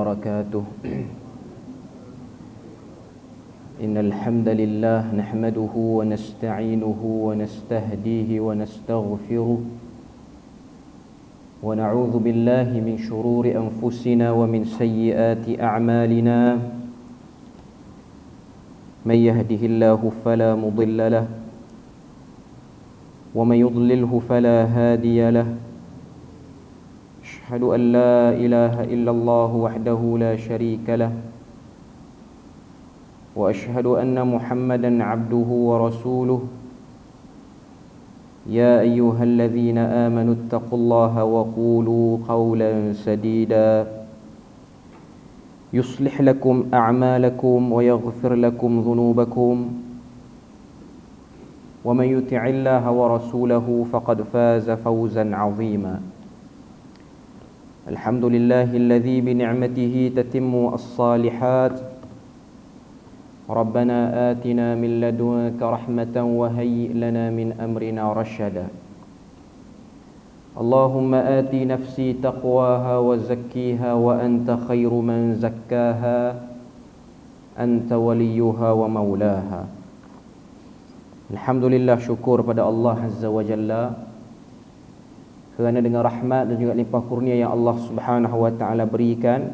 وبركاته. إن الحمد لله نحمده ونستعينه ونستهديه ونستغفره ونعوذ بالله من شرور أنفسنا ومن سيئات أعمالنا. من يهده الله فلا مضل له ومن يضلله فلا هادي له. أشهد أن لا إله إلا الله وحده لا شريك له وأشهد أن محمدا عبده ورسوله. يا أيها الذين آمنوا اتقوا الله وقولوا قولا سديدا يصلح لكم أعمالكم ويغفر لكم ذنوبكم ومن يطع الله ورسوله فقد فاز فوزا عظيما. الحمد لله الذي بنعمته تتم الصالحات. ربنا آتنا من لدنك رحمة وهيئ لنا من أمرنا رشدا. اللهم آت نفسي تقواها وزكيها وأنت خير من زكاها أنت وليها ومولاها. Alhamdulillah, syukur pada Allah Azza wa Jalla kerana dengan rahmat dan juga limpah kurnia yang Allah Subhanahu wa taala berikan,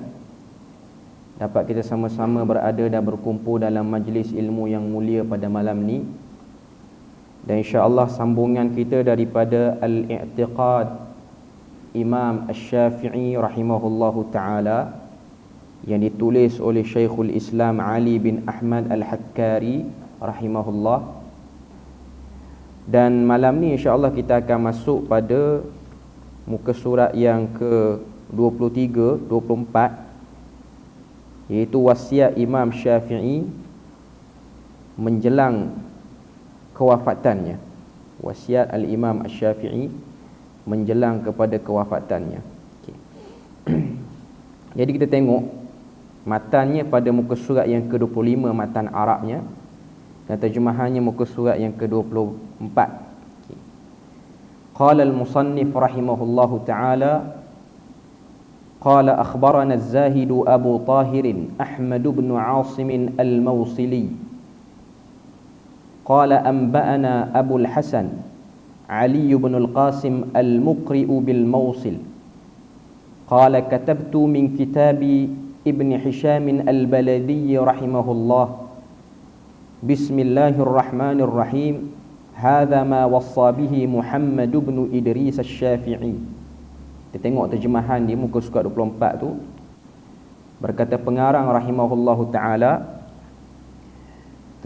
dapat kita sama-sama berada dan berkumpul dalam majlis ilmu yang mulia pada malam ni. Dan insya-Allah sambungan kita daripada Al-I'tiqad Imam Asy-Syafi'i rahimahullahu taala yang ditulis oleh Syekhul Islam Ali bin Ahmad Al-Hakkari rahimahullah. Dan malam ni insya-Allah kita akan masuk pada muka surat yang ke-23, 24, iaitu wasiat Imam Syafi'i menjelang kewafatannya. Wasiat Al-Imam Asy-Syafi'i menjelang kepada kewafatannya. Okay. Jadi kita tengok matannya pada muka surat yang ke-25, matan Arabnya, dan terjemahannya muka surat yang ke-24. Qala al-musannif rahimahullahu ta'ala, qala akhbarana az-zahid Abu Tahir Ahmad bin Asim al-Mawsili qala anba'ana Abu al-Hasan Ali bin al-Qasim al-Muqri bil-Mawsil qala katabtu min kitabi Ibn Hisham al-Baladi rahimahullah Bismillahirrahmanirrahim. Hadza ma wassa bihi Muhammad bin Idris Asy-Syafi'i. Kita tengok terjemahan di muka surat 24 tu. Berkata pengarang rahimahullahu taala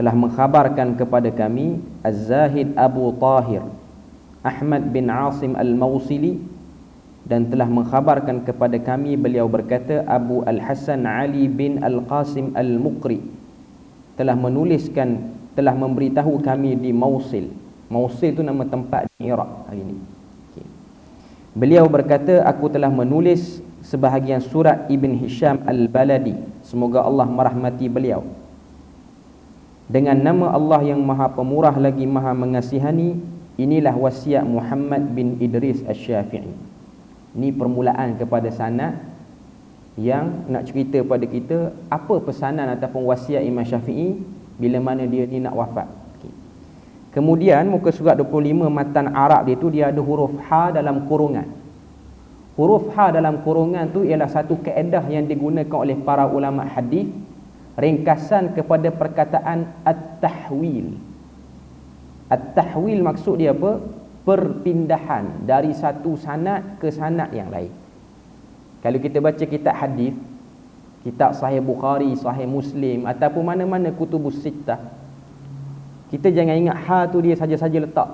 telah mengkhabarkan kepada kami Az-Zahid Abu Tahir Ahmad bin Asim Al-Mawsili, dan telah mengkhabarkan kepada kami beliau berkata Abu Al-Hasan Ali bin Al-Qasim Al-Muqri telah menuliskan, telah memberitahu kami di Mawsil. Mawsil itu nama tempat di Iraq hari ini. Okay. Beliau berkata, aku telah menulis sebahagian surat Ibn Hisham Al-Baladi, semoga Allah merahmati beliau, dengan nama Allah yang Maha Pemurah lagi Maha Mengasihani. Inilah wasiat Muhammad bin Idris Asy-Syafi'i. Ini permulaan kepada sanad yang nak cerita pada kita apa pesanan ataupun wasiat Imam Syafi'i bila mana dia ni nak wafat. Okay. Kemudian muka surat 25 matan Arab dia tu, dia ada huruf ha dalam kurungan. Huruf ha dalam kurungan tu ialah satu kaedah yang digunakan oleh para ulama hadis, ringkasan kepada perkataan at-tahwil. At-tahwil maksud dia apa? Perpindahan dari satu sanad ke sanad yang lain. Kalau kita baca kitab hadis, kitab Sahih Bukhari, Sahih Muslim ataupun mana-mana kutubus sittah, kita jangan ingat ha tu dia saja-saja letak.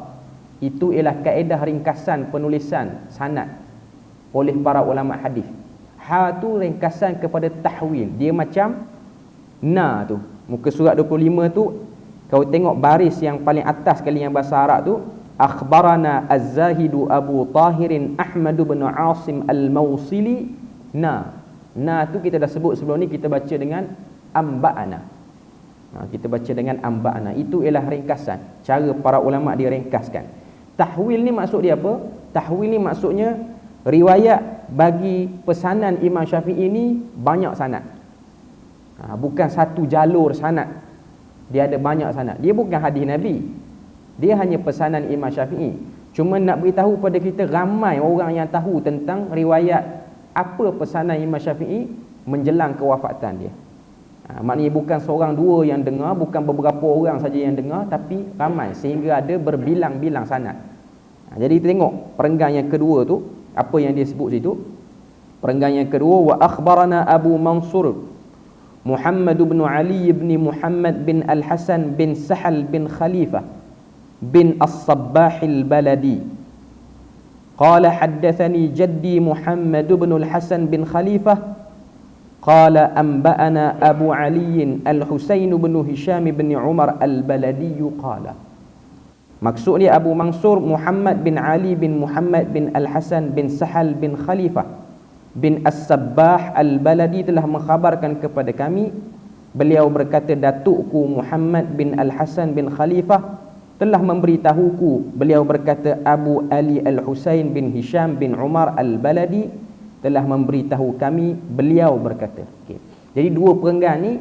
Itu ialah kaedah ringkasan penulisan sanad oleh para ulama hadis. Ha tu ringkasan kepada tahwil. Dia macam na tu. Muka surat 25 tu, kau tengok baris yang paling atas sekali yang bahasa Arab tu, akhbarana az-Zahid Abu Tahir Ahmad bin Asim al-Mawsili. Na tu kita dah sebut sebelum ni, kita baca dengan amba'ana. Kita baca dengan amba'ana. Itu ialah ringkasan, cara para ulama dia ringkaskan. Tahwil ni maksud dia apa? Tahwil ni maksudnya riwayat bagi pesanan Imam Syafi'i ini banyak sanad. Bukan satu jalur sanad. Dia ada banyak sanad. Dia bukan hadis Nabi. Dia hanya pesanan Imam Syafi'i. Cuma nak beritahu pada kita, ramai orang yang tahu tentang riwayat apa pesanan Imam Syafi'i menjelang kewafatan dia. Maknanya bukan seorang dua yang dengar, bukan beberapa orang saja yang dengar, tapi ramai sehingga ada berbilang-bilang sanad. Jadi kita tengok perenggan yang kedua tu, apa yang dia sebut situ. Perenggan yang kedua, wa akhbarana Abu Mansur Muhammad bin Ali bin Muhammad bin Al-Hasan bin Sahal bin Khalifah bin As-Sabbah Al-Baladi. Qala haddathani jaddi Muhammad bin Al-Hasan bin Khalifah qala anba'ana Abu Ali Al-Husain bin Hisham bin Umar Al-Baladi qala. Maksud dia Abu Mansur Muhammad bin Ali bin Muhammad bin Al-Hasan bin Sahal bin Khalifah bin As-Sabbah Al-Baladi telah mengkhabarkan kepada kami, beliau berkata, datukku Muhammad bin Al-Hasan bin Khalifah telah memberitahuku, beliau berkata Abu Ali Al-Husain bin Hisham bin Umar Al-Baladi telah memberitahu kami, beliau berkata. Jadi dua perenggan ni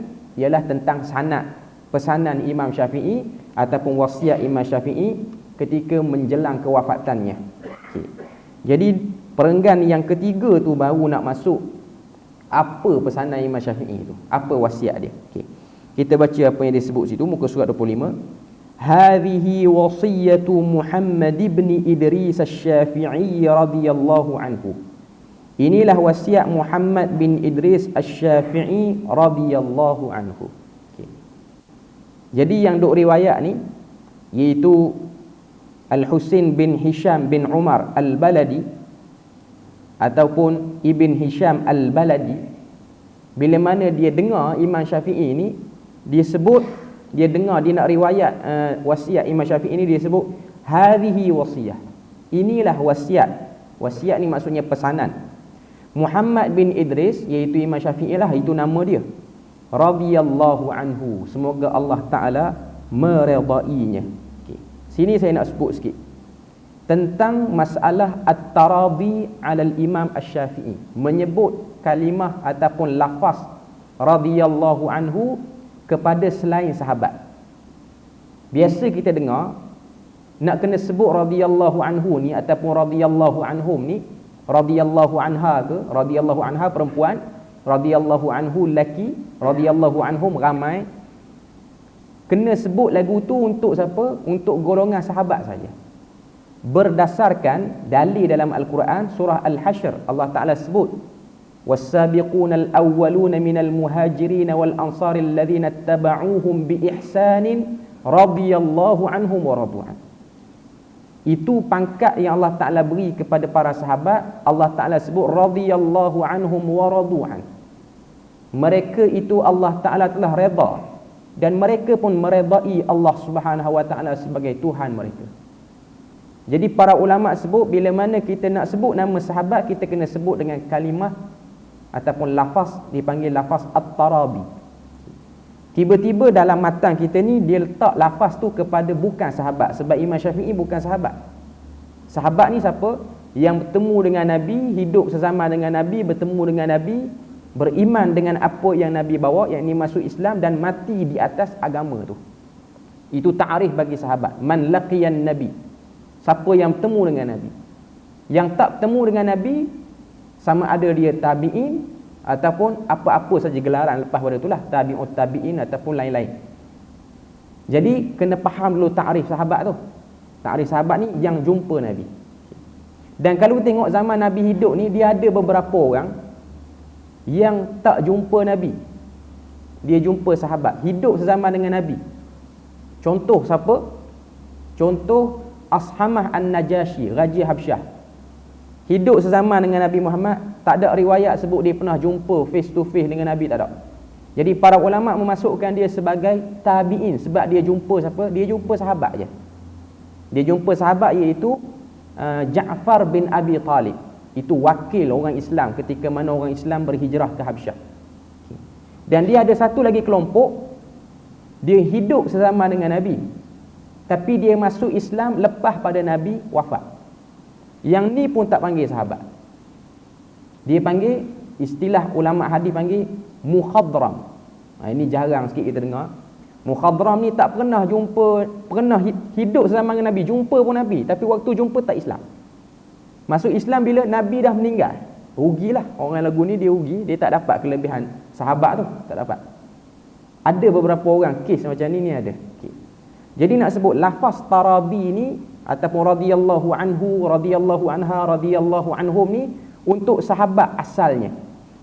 ialah tentang sanad pesanan Imam Syafi'i ataupun wasiat Imam Syafi'i ketika menjelang kewafatannya. Jadi perenggan yang ketiga tu baru nak masuk apa pesanan Imam Syafi'i tu, apa wasiat dia. Kita baca apa yang disebut situ, muka surat 25. Hadhihi wasiyatu Muhammad ibn Idris Asy-Syafi'i radhiyallahu anhu. Inilah wasiat Muhammad bin Idris Asy-Syafi'i radhiyallahu anhu. Jadi yang duk riwayat ni iaitu Al-Husain bin Hisham bin Umar Al-Baladi ataupun Ibn Hisham Al-Baladi. Bila mana dia dengar Imam Syafi'i ni, dia sebut, dia dengar, dia nak riwayat wasiat Imam Syafi'i ni, dia sebut hadhihi wasiyah. Inilah wasiat. Wasiat ni maksudnya pesanan Muhammad bin Idris, iaitu Imam Syafi'i lah, itu nama dia, radhiyallahu anhu, semoga Allah Ta'ala meredainya. Sini saya nak sebut sikit tentang masalah at-taradi alal Imam Asy-Syafi'i, menyebut kalimah ataupun lafaz radhiyallahu anhu kepada selain sahabat. Biasa kita dengar nak kena sebut radhiyallahu anhu ni ataupun radhiyallahu anhum ni, radhiyallahu anha ke, radhiyallahu anha perempuan, radhiyallahu anhu lelaki, radhiyallahu anhum ramai. Kena sebut lagu tu untuk siapa? Untuk golongan sahabat saja. Berdasarkan dalil dalam Al-Quran surah Al-Hashr, Allah Ta'ala sebut was-sabiquna al-awwaluna minal muhajirin wal ansari alladhina ittaba'uuhum bi ihsanin radhiyallahu anhum wa radu'an. Itu pangkat yang Allah Ta'ala beri kepada para sahabat. Allah Ta'ala sebut radhiyallahu anhum wa radu'an. Mereka itu Allah Ta'ala telah redha dan mereka pun meredai Allah Subhanahu wa Ta'ala sebagai Tuhan mereka. Jadi para ulama sebut, bila mana kita nak sebut nama sahabat, kita kena sebut dengan kalimah ataupun lafaz, dipanggil lafaz at-tarabi. Tiba-tiba dalam matan kita ni dia letak lafaz tu kepada bukan sahabat, sebab Imam Syafi'i bukan sahabat. Sahabat ni siapa? Yang bertemu dengan Nabi, hidup sesama dengan Nabi, bertemu dengan Nabi, beriman dengan apa yang Nabi bawa, yakni masuk Islam dan mati di atas agama tu. Itu ta'rif bagi sahabat. Man laqiyan Nabi, siapa yang bertemu dengan Nabi. Yang tak bertemu dengan Nabi, sama ada dia tabi'in ataupun apa-apa saja gelaran lepas pada itulah, tabi'ut tabi'in ataupun lain-lain. Jadi kena faham dulu ta'rif sahabat tu. Ta'rif sahabat ni yang jumpa Nabi. Dan kalau tengok zaman Nabi hidup ni, dia ada beberapa orang yang tak jumpa Nabi. Dia jumpa sahabat, hidup sezaman dengan Nabi. Contoh siapa? Contoh Ashamah An-Najashi, Raja Habsyah. Hidup sezaman dengan Nabi Muhammad, tak ada riwayat sebut dia pernah jumpa face to face dengan Nabi, tak ada. Jadi para ulama memasukkan dia sebagai tabi'in sebab dia jumpa siapa? Dia jumpa sahabat je. Dia jumpa sahabat iaitu Ja'far bin Abi Talib. Itu wakil orang Islam ketika mana orang Islam berhijrah ke Habsyah. Dan dia ada satu lagi kelompok, dia hidup sezaman dengan Nabi, tapi dia masuk Islam lepas pada Nabi wafat. Yang ni pun tak panggil sahabat. Dia panggil, istilah ulama hadis panggil mukhadram. Ini jarang sikit kita dengar. Mukhadram ni tak pernah jumpa, pernah hidup zaman Nabi, jumpa pun Nabi, tapi waktu jumpa tak Islam. Masuk Islam bila Nabi dah meninggal. Rugilah orang lagu ni, dia rugi, dia tak dapat kelebihan sahabat tu, tak dapat. Ada beberapa orang kes macam ni ada. Okay. Jadi nak sebut lafaz tarabi ni ataupun radhiyallahu anhu, radhiyallahu anha, radhiyallahu anhum ni untuk sahabat asalnya.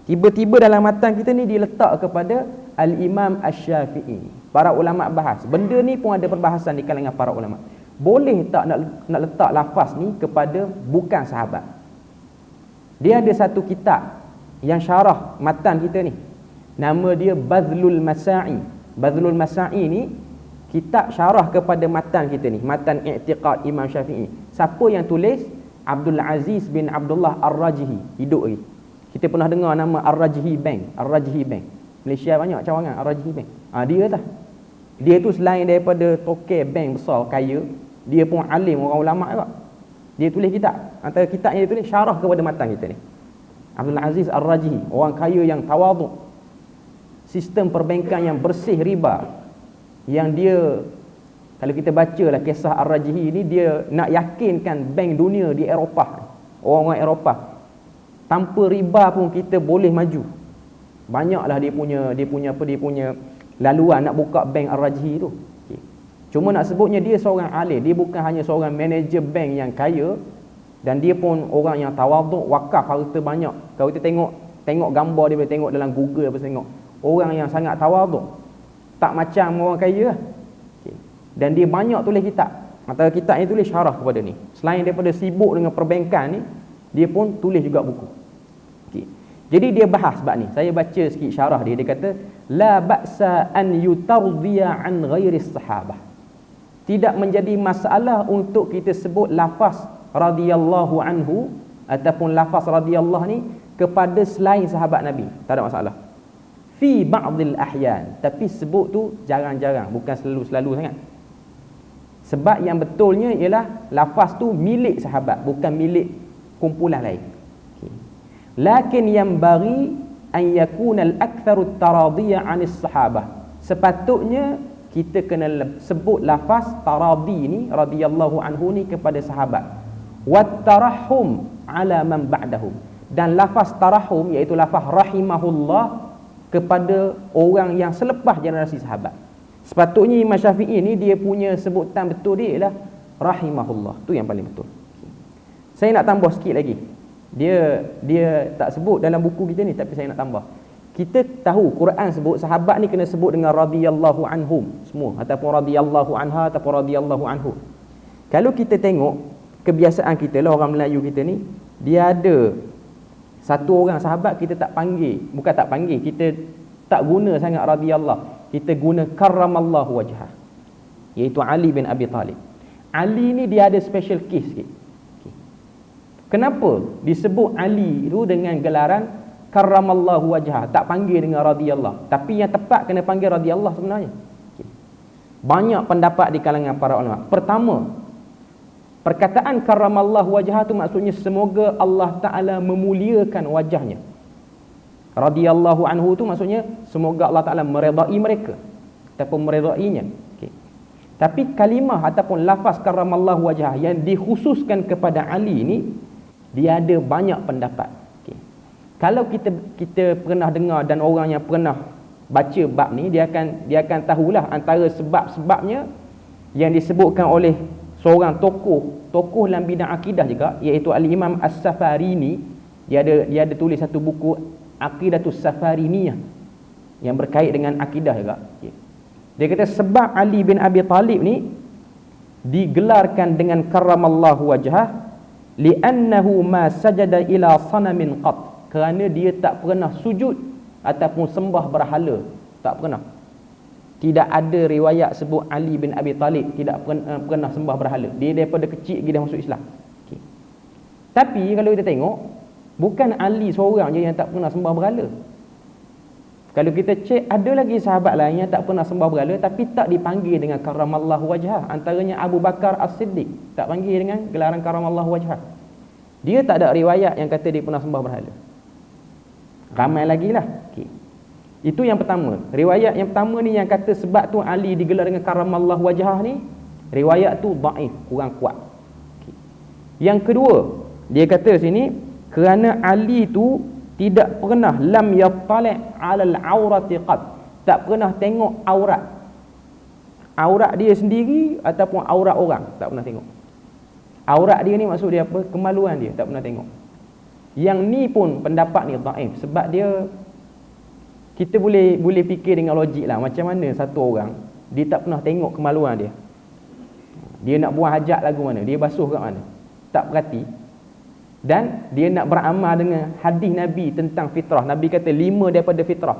Tiba-tiba dalam matan kita ni diletak kepada Al-Imam Asy-Syafi'i. Para ulama bahas. Benda ni pun ada perbahasan di kalangan para ulama. Boleh tak nak letak lafaz ni kepada bukan sahabat? Dia ada satu kitab yang syarah matan kita ni. Nama dia Badhlul Masa'i. Badhlul Masa'i ni kitab syarah kepada matan kita ni, matan i'tiqad Imam Syafi'i. Siapa yang tulis? Abdul Aziz bin Abdullah Ar-Rajihi, hidup lagi. Kita pernah dengar nama Ar-Rajihi Bank, Ar-Rajihi Bank. Malaysia banyak cawangan Ar-Rajihi Bank. Dia tah. Dia tu selain daripada tokek bank besar kaya, dia pun alim, orang ulama juga. Dia tulis kitab. Antara kitab yang dia tulis syarah kepada matan kita ni. Abdul Aziz Ar-Rajihi, orang kaya yang tawaduk. Sistem perbankan yang bersih riba. Yang dia, kalau kita bacalah kisah Ar-Rajihi ni, dia nak yakinkan bank dunia di Eropah, orang-orang Eropah, tanpa riba pun kita boleh maju. Banyaklah dia punya laluan nak buka bank Ar-Rajihi tu. Okay. Cuma nak sebutnya dia seorang alim, dia bukan hanya seorang manager bank yang kaya, dan dia pun orang yang tawaduk, wakaf harta banyak. Kalau kita tengok gambar dia, boleh tengok dalam Google apa tengok. Orang yang sangat tawaduk. Tak macam orang kaya lah. Okay. Dan dia banyak tulis kitab. Antara kitab yang tulis syarah kepada ni. Selain daripada sibuk dengan perbankan ni, dia pun tulis juga buku. Okay. Jadi dia bahas bab ni. Saya baca sikit syarah dia. Dia kata, la ba'sa an yutardiya an ghairi sahabah. Tidak menjadi masalah untuk kita sebut lafaz radhiyallahu anhu ataupun lafaz radhiyallahu ni kepada selain sahabat Nabi. Tak ada masalah. Fi ba'dil ahyan, tapi sebut tu jarang-jarang, bukan selalu-selalu sangat. Sebab yang betulnya ialah lafaz tu milik sahabat, bukan milik kumpulan lain. Okay. Lakin yang bagi an yakuna al-aktharu taradiyya 'anis sahabah. Sepatutnya kita kena sebut lafaz taradi ni radhiyallahu anhu ni kepada sahabat. Wat tarahhum 'ala man ba'dahum. Dan lafaz tarahhum iaitu lafaz rahimahullah kepada orang yang selepas generasi sahabat. Sepatutnya Imam Syafi'i ni dia punya sebutan betul dia ialah rahimahullah. Tu yang paling betul. Saya nak tambah sikit lagi. Dia tak sebut dalam buku kita ni, tapi saya nak tambah. Kita tahu Quran sebut sahabat ni kena sebut dengan radhiyallahu anhum semua, ataupun radhiyallahu anha ataupun radhiyallahu anhu. Kalau kita tengok kebiasaan kita lah, orang Melayu kita ni, dia ada satu orang sahabat kita tak panggil, bukan tak panggil, kita tak guna sangat radhiyallahu, kita guna karramallahu wajhah, iaitu Ali bin Abi Talib. Ali ni dia ada special case sikit. Okay. Kenapa disebut Ali itu dengan gelaran karramallahu wajhah, tak panggil dengan radhiyallahu, tapi yang tepat kena panggil radhiyallahu sebenarnya. Okay. Banyak pendapat di kalangan para ulama. Pertama, perkataan karramallahu wajhah tu maksudnya semoga Allah Ta'ala memuliakan wajahnya. Radhiyallahu anhu tu maksudnya semoga Allah Ta'ala meredai mereka ataupun meredainya. Okay. Tapi kalimah ataupun lafaz karramallahu wajhah yang dikhususkan kepada Ali ni, dia ada banyak pendapat. Okay. Kalau kita pernah dengar dan orang yang pernah baca bab ni, dia akan tahulah antara sebab-sebabnya yang disebutkan oleh seorang tokoh dalam bidang akidah juga, iaitu Al-Imam As-Safarini. Dia ada tulis satu buku Aqidatus Safariniyah yang berkait dengan akidah juga. Okay. Dia kata sebab Ali bin Abi Talib ni digelarkan dengan karramallahu wajhah li'annahu ma sajada ila sanamin qat, kerana dia tak pernah sujud ataupun sembah berhala, tak pernah. Tidak ada riwayat sebut Ali bin Abi Talib tidak pernah sembah berhala. Dia daripada kecil lagi dah masuk Islam. Okay. Tapi kalau kita tengok, bukan Ali seorang je yang tak pernah sembah berhala. Kalau kita cek, ada lagi sahabat lain yang tak pernah sembah berhala tapi tak dipanggil dengan karramallahu wajhah. Antaranya Abu Bakar As-Siddiq, tak panggil dengan gelaran karramallahu wajhah. Dia tak ada riwayat yang kata dia pernah sembah berhala. Ramai lagi lah. Okay. Itu yang pertama. Riwayat yang pertama ni yang kata sebab tu Ali digelar dengan karamallahu wajhah ni, riwayat tu dhaif, kurang kuat. Okay. Yang kedua, dia kata sini kerana Ali tu tidak pernah lam yattali' 'alal 'aurati qat, tak pernah tengok aurat dia sendiri ataupun aurat orang, tak pernah tengok. Aurat dia ni maksud dia apa? Kemaluan dia, tak pernah tengok. Yang ni pun pendapat ni dhaif sebab dia, kita boleh fikir dengan logik lah, macam mana satu orang dia tak pernah tengok kemaluan dia. Dia nak buang hajat lagu mana, dia basuh kat mana, tak perhati. Dan dia nak beramal dengan hadis Nabi tentang fitrah. Nabi kata 5 daripada fitrah.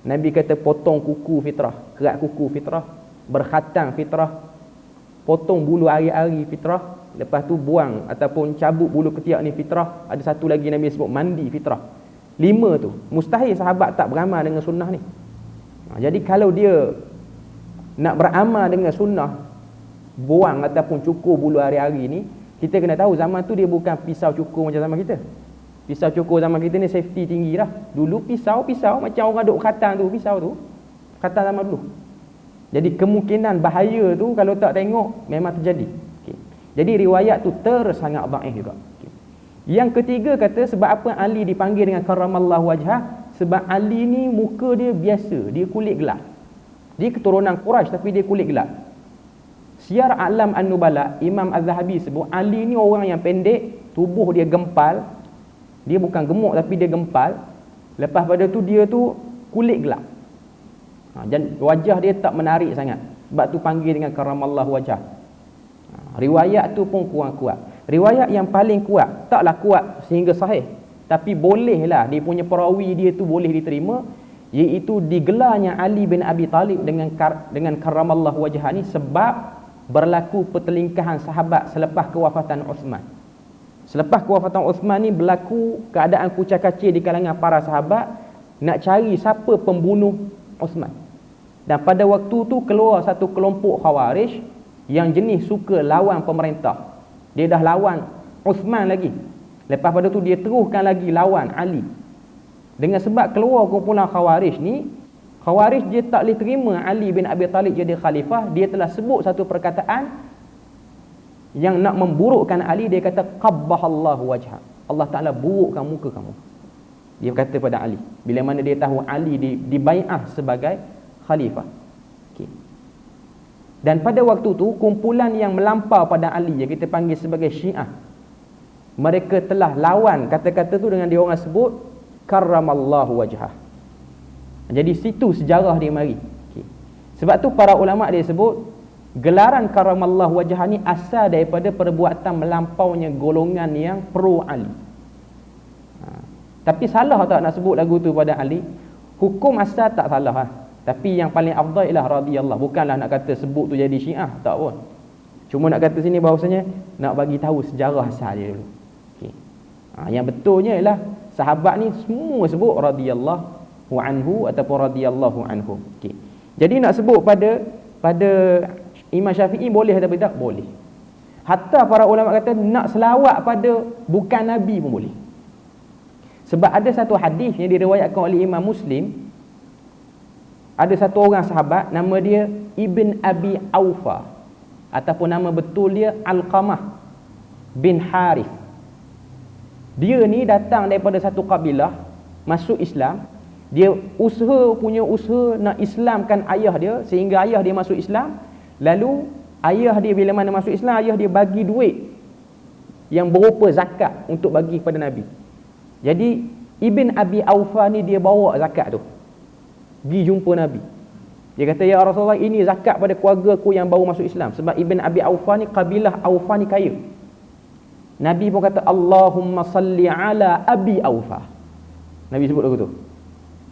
Nabi kata potong kuku fitrah, kerat kuku fitrah, berkhatang fitrah, potong bulu ari-ari fitrah, lepas tu buang ataupun cabut bulu ketiak ni fitrah. Ada satu lagi Nabi sebut mandi fitrah. 5 tu mustahil sahabat tak beramal dengan sunnah ni. Jadi kalau dia nak beramal dengan sunnah, buang ataupun cukur bulu hari-hari ni, kita kena tahu zaman tu dia bukan pisau cukur macam zaman kita. Pisau cukur zaman kita ni safety tinggi dah. Dulu pisau macam orang duk khatang tu, pisau tu khatang zaman dulu. Jadi kemungkinan bahaya tu kalau tak tengok memang terjadi. Okay. Jadi riwayat tu sangat dhaif juga. Okay. Yang ketiga kata sebab apa Ali dipanggil dengan karamallahu wajhah? Sebab Ali ni muka dia biasa, dia kulit gelap. Dia keturunan Quraisy tapi dia kulit gelap. Syiar A'lam An-Nubala, Imam Az-Zahabi sebut Ali ni orang yang pendek, tubuh dia gempal. Dia bukan gemuk tapi dia gempal. Lepas pada tu dia tu kulit gelap. Dan wajah dia tak menarik sangat. Sebab tu panggil dengan karamallahu wajah. Riwayat tu pun kurang kuat. Riwayat yang paling kuat, taklah kuat sehingga sahih, tapi bolehlah dia punya perawi dia tu boleh diterima, iaitu digelarnya Ali bin Abi Talib dengan karamallahu wajah ni sebab berlaku pertelingkahan sahabat selepas kewafatan Uthman. Selepas kewafatan Uthman ni berlaku keadaan kucak-kacir di kalangan para sahabat nak cari siapa pembunuh Uthman. Dan pada waktu tu keluar satu kelompok Khawarij yang jenis suka lawan pemerintah. Dia dah lawan Uthman lagi. Lepas pada tu dia teruskan lagi lawan Ali. Dengan sebab keluar kumpulan Khawarij ni, Khawarij dia tak boleh terima Ali bin Abi Talib jadi khalifah. Dia telah sebut satu perkataan yang nak memburukkan Ali. Dia kata qabbahallahu wajha, Allah Ta'ala burukkan muka kamu. Dia kata pada Ali bila mana dia tahu Ali dibai'ah sebagai khalifah. Okay. Dan pada waktu tu kumpulan yang melampau pada Ali yang kita panggil sebagai Syiah, mereka telah lawan kata-kata tu dengan dia orang sebut karramallahu wajhah. Jadi situ sejarah dia mari. Okay. Sebab tu para ulama dia sebut gelaran karamallahu wajhah ni asal daripada perbuatan melampaunya golongan yang pro Ali. Tapi salah tak nak sebut lagu tu pada Ali? Hukum asal tak salah lah. Tapi yang paling afdal ialah radhiyallahu. Bukanlah nak kata sebut tu jadi Syiah, tak pun. Cuma nak kata sini bahawasanya nak bagi tahu sejarah asal dia dulu. Okay. Yang betulnya ialah sahabat ni semua sebut radhiyallahu anhu ataupun radhiyallahu anhu. Okay. Jadi nak sebut pada Imam Syafi'i boleh atau tidak? Boleh. Hatta para ulama kata nak selawat pada bukan Nabi pun boleh. Sebab ada satu hadis yang diriwayatkan oleh Imam Muslim. Ada satu orang sahabat nama dia Ibn Abi Aufa ataupun nama betul dia Alqamah bin Harith. Dia ni datang daripada satu kabilah masuk Islam. Dia punya usaha nak Islamkan ayah dia sehingga ayah dia masuk Islam. Lalu ayah dia bila mana masuk Islam, ayah dia bagi duit yang berupa zakat untuk bagi kepada Nabi. Jadi Ibn Abi Aufa ni dia bawa zakat tu pergi jumpa Nabi. Dia kata, ya Rasulullah, ini zakat pada keluarga aku yang baru masuk Islam. Sebab Ibn Abi Aufa ni, kabilah Aufa ni kaya. Nabi pun kata, Allahumma salli ala Abi Aufa. Nabi sebut lagu tu,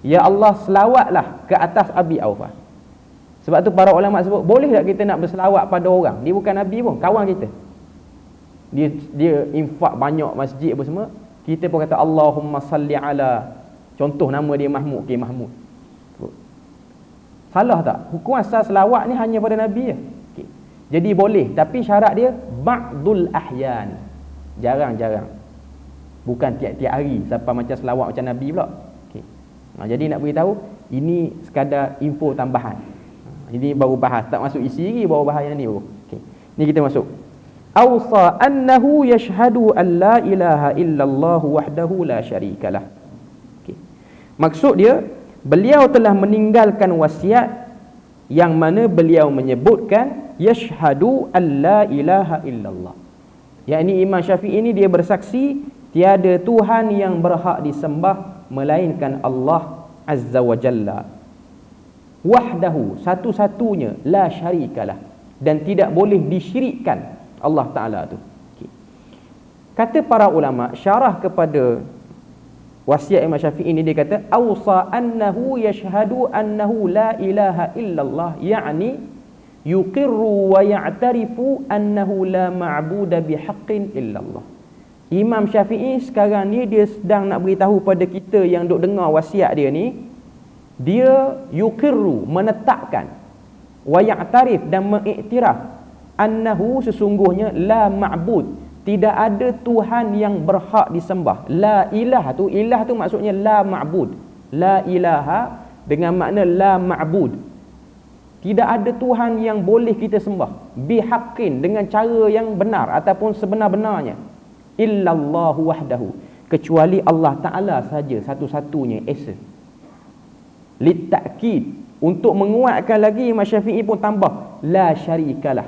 ya Allah, selawatlah ke atas Abi Aufa. Sebab tu para ulama sebut, boleh tak kita nak berselawat pada orang? Dia bukan Nabi pun, kawan kita. Dia infak banyak masjid apa semua. Kita pun kata Allahumma salli ala, contoh nama dia Mahmud, okay, Mahmud. Salah tak? Hukum asal selawat ni hanya pada Nabi je. Okay. Jadi boleh, tapi syarat dia ba'dul ahyan. Jarang-jarang. Bukan tiap-tiap hari sampai macam selawat macam Nabi pula. Jadi nak beritahu ini sekadar info tambahan. Ini baru bahas, tak masuk isi lagi, baru bahas yang ni. Okey. Ni kita masuk. Awsa annahu yashhadu an la ilaha illallah wahdahu la syarikalah. Okey. Maksud dia, beliau telah meninggalkan wasiat yang mana beliau menyebutkan yashhadu an la ilaha illallah. Yakni Imam Syafi'i ini dia bersaksi tiada Tuhan yang berhak disembah melainkan Allah Azza wa Jalla. Wahdahu, satu-satunya, la syarikalah, dan tidak boleh disyirikkan Allah Ta'ala tu. Okay. Kata para ulama syarah kepada wasiat Imam Syafi'i ini, dia kata awsa annahu yashhadu annahu la ilaha illallah, yakni yuqirru wa ya'tarifu annahu la ma'buda bihaqqin illallah. Imam Syafi'i sekarang ni dia sedang nak beritahu pada kita yang duk dengar wasiat dia ni, dia yuqirru, menetapkan, wa ya'tarif, dan mengiktiraf, annahu, sesungguhnya, la ma'bud, tidak ada Tuhan yang berhak disembah. La ilah tu, ilah tu maksudnya la ma'bud. La ilaha dengan makna la ma'bud, tidak ada Tuhan yang boleh kita sembah bihaqqin, dengan cara yang benar ataupun sebenar-benarnya, illallahu wahdahu, kecuali Allah Ta'ala saja satu-satunya esa. Litakid, untuk menguatkan lagi, Imam Syafi'i pun tambah la syarikalah,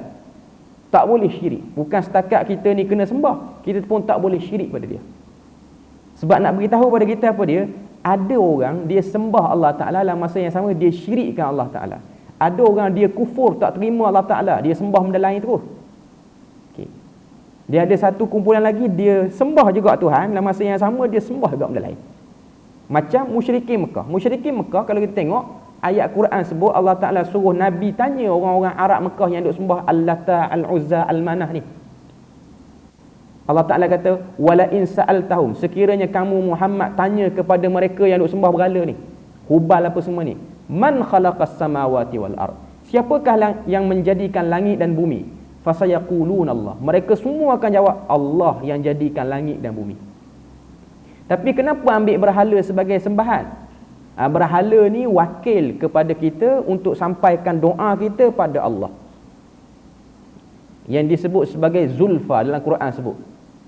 tak boleh syirik. Bukan setakat kita ni kena sembah, kita pun tak boleh syirik pada dia. Sebab nak beritahu pada kita apa dia, ada orang dia sembah Allah Ta'ala, dalam masa yang sama dia syirikkan Allah Ta'ala. Ada orang dia kufur, tak terima Allah Ta'ala, dia sembah benda lain terus. Okay. Dia ada satu kumpulan lagi, dia sembah juga Tuhan, dalam masa yang sama dia sembah juga benda lain. Macam musyrikin Mekah. Musyrikin Mekah, kalau kita tengok ayat Quran sebut, Allah Ta'ala suruh Nabi tanya orang-orang Arab Mekah yang duk sembah Al-Lata, Al-Uzza, Al-Manah ni. Allah Ta'ala kata, wala in sa'altahum, sekiranya kamu Muhammad tanya kepada mereka yang duk sembah berhala ni, Hubal apa semua ni, man khalaqas samawati wal ard, siapakah yang menjadikan langit dan bumi? Fasayaquluna Allah, mereka semua akan jawab Allah yang jadikan langit dan bumi. Tapi kenapa ambil berhala sebagai sembahan? Berhala ni wakil kepada kita untuk sampaikan doa kita pada Allah, yang disebut sebagai zulfa dalam Quran sebut,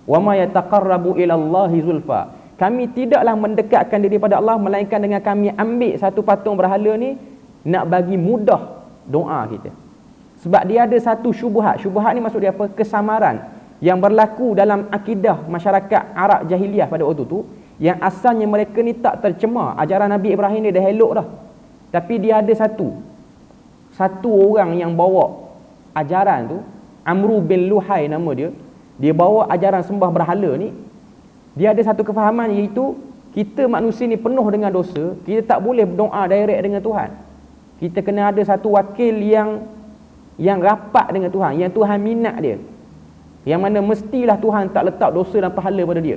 wa ma yataqarrabu ila Allahi zulfa, kami tidaklah mendekatkan diri pada Allah melainkan dengan kami ambil satu patung berhala ni nak bagi mudah doa kita. Sebab dia ada satu syubhat. Syubhat ni maksud dia apa? Kesamaran yang berlaku dalam akidah masyarakat Arab jahiliah pada waktu tu, yang asalnya mereka ni tak tercemar. Ajaran Nabi Ibrahim ni dah elok dah, tapi dia ada satu orang yang bawa ajaran tu, Amru bin Luhai nama dia. Dia bawa ajaran sembah berhala ni. Dia ada satu kefahaman, iaitu kita manusia ni penuh dengan dosa, kita tak boleh berdoa direct dengan Tuhan. Kita kena ada satu wakil yang rapat dengan Tuhan, yang Tuhan minat dia, yang mana mestilah Tuhan tak letak dosa dan pahala pada dia,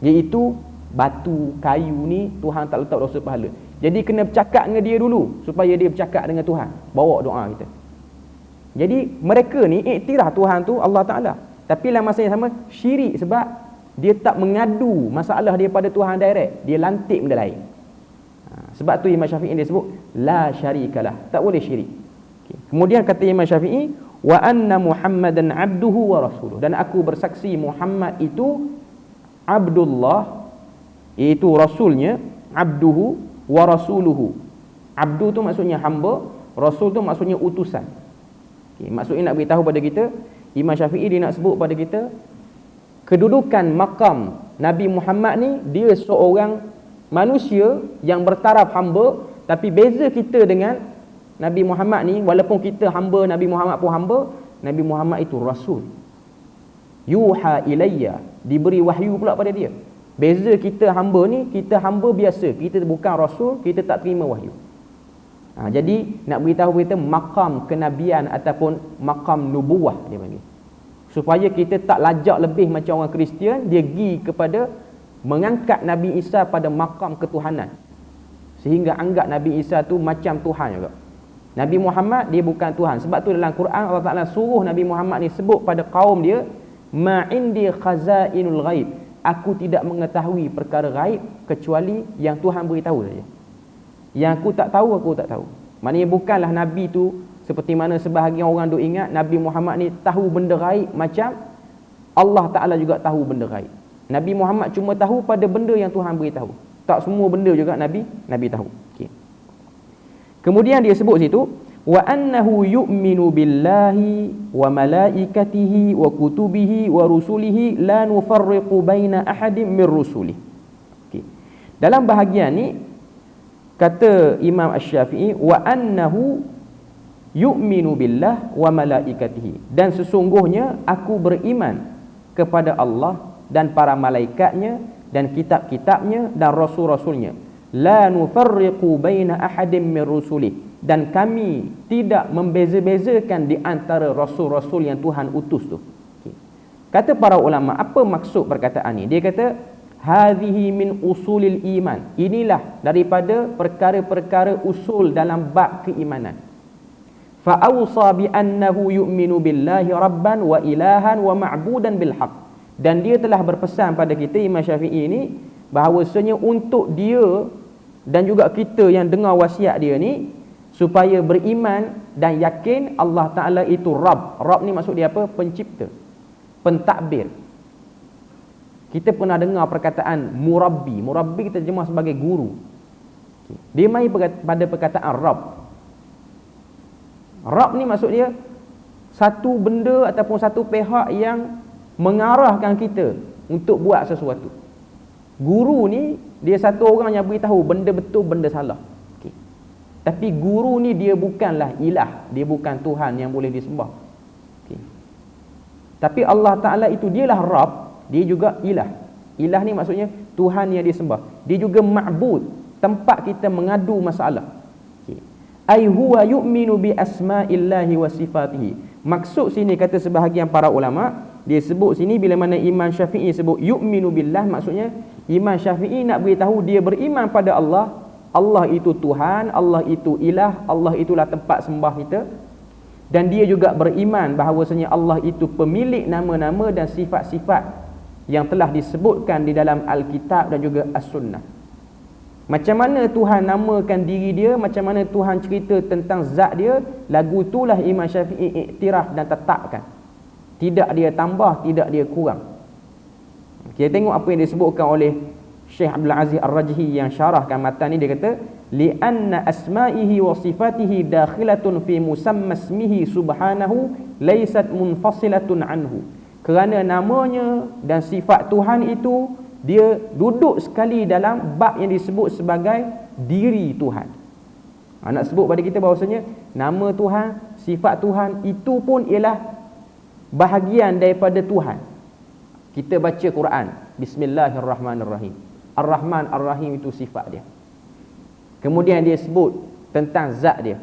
iaitu batu, kayu ni Tuhan tak letak dosa pahala. Jadi kena bercakap dengan dia dulu supaya dia bercakap dengan Tuhan, bawa doa kita. Jadi mereka ni iktiraf Tuhan tu Allah Ta'ala, tapi dalam masa yang sama syirik, sebab dia tak mengadu masalah dia pada Tuhan direct, dia lantik benda lain. Sebab tu Imam Syafi'i dia sebut la syarikalah, tak boleh syirik. Okay. Kemudian kata Imam Syafi'i, wa anna Muhammadan abduhu wa rasuluh, dan aku bersaksi Muhammad itu Abdullah, iaitu rasulnya, abduhu wa rasuluhu. Abdu tu maksudnya hamba, rasul tu maksudnya utusan. Okay, maksudnya nak beritahu pada kita, Imam Syafi'i dia nak sebut pada kita kedudukan makam Nabi Muhammad ni, dia seorang manusia yang bertaraf hamba, tapi beza kita dengan Nabi Muhammad ni, walaupun kita hamba, Nabi Muhammad pun hamba, Nabi Muhammad itu rasul. Yuha ilayya, diberi wahyu pula pada dia. Beza kita hamba ni, kita hamba biasa, kita bukan rasul, kita tak terima wahyu. Jadi nak beritahu kita makam kenabian ataupun makam nubuwah dia panggil, supaya kita tak lajak lebih macam orang Kristian, dia pergi kepada mengangkat Nabi Isa pada makam ketuhanan, sehingga anggap Nabi Isa tu macam Tuhan juga. Nabi Muhammad dia bukan Tuhan. Sebab tu dalam Quran Allah Ta'ala suruh Nabi Muhammad ni sebut pada kaum dia, ma indi khazainul ghaib, aku tidak mengetahui perkara gaib kecuali yang Tuhan beritahu saja. Yang aku tak tahu, aku tak tahu. Maknanya bukanlah Nabi tu seperti mana sebahagian orang duk ingat Nabi Muhammad ni tahu benda gaib macam Allah Ta'ala juga tahu benda gaib. Nabi Muhammad cuma tahu pada benda yang Tuhan beritahu. Tak semua benda juga Nabi tahu. Okay. Kemudian dia sebut situ, wa annahu yu'minu billahi wa malaikatihi wa kutubihi wa rusulihi la nufarriqu baina ahadin min rusulih. Okay. Dalam bahagian ni kata Imam Asy-Syafi'i, wa annahu yu'minu billah wa malaikatihi, dan sesungguhnya aku beriman kepada Allah dan para malaikatnya dan kitab-kitabnya dan rasul-rasulnya. La nufarriqu baina ahadin min rusulih, dan kami tidak membeza-bezakan di antara rasul-rasul yang Tuhan utus tu. Okay. Kata para ulama, apa maksud perkataan ni? Dia kata hadhihi min usulil iman. Inilah daripada perkara-perkara usul dalam bab keimanan. Fa awsa bi annahu yu'minu billahi rabban wa ilahan wa ma'budan bil haqq. Dan dia telah berpesan pada kita, Imam Syafi'i ini, bahawasanya untuk dia dan juga kita yang dengar wasiat dia ni, supaya beriman dan yakin Allah Ta'ala itu Rabb. Rabb ni maksud dia apa? Pencipta, pentadbir. Kita pernah dengar perkataan murabbi. Murabbi kita terjemah sebagai guru. Dia mai pada perkataan Rabb. Rabb ni maksud dia satu benda ataupun satu pihak yang mengarahkan kita untuk buat sesuatu. Guru ni dia satu orang yang beritahu benda betul, benda salah. Okay. Tapi guru ni dia bukanlah ilah, dia bukan Tuhan yang boleh disembah. Okay. Tapi Allah Ta'ala itu dialah Rabb, dia juga ilah. Ilah ni maksudnya Tuhan yang disembah. Dia juga ma'bud, tempat kita mengadu masalah. Ai huwa yu'minu bi asma'illahi wa sifatihi. Maksud sini kata sebahagian para ulama, dia sebut sini bila mana Imam Syafi'i sebut yu'minu billah, maksudnya Imam Syafi'i nak beritahu dia beriman pada Allah. Allah itu Tuhan, Allah itu ilah, Allah itulah tempat sembah kita. Dan dia juga beriman bahawasanya Allah itu pemilik nama-nama dan sifat-sifat yang telah disebutkan di dalam Alkitab dan juga As-Sunnah. Macam mana Tuhan namakan diri dia, macam mana Tuhan cerita tentang zat dia, lagu itulah Imam Syafi'i iktiraf dan tetapkan. Tidak dia tambah, tidak dia kurang. Kita tengok apa yang disebutkan oleh Syekh Abdul Aziz Ar-Rajhi yang syarahkan matan ni. Dia kata li'anna asma'ihi wa sifatihi dakhilatun fi musamma ismihi subhanahu laysat munfasilatun anhu. Kerana namanya dan sifat Tuhan itu dia duduk sekali dalam bab yang disebut sebagai diri Tuhan. Nak sebut pada kita bahawasanya nama Tuhan, sifat Tuhan itu pun ialah bahagian daripada Tuhan. Kita baca Quran, Bismillahirrahmanirrahim. Ar-Rahman, Ar-Rahim itu sifat dia. Kemudian dia sebut tentang zat dia.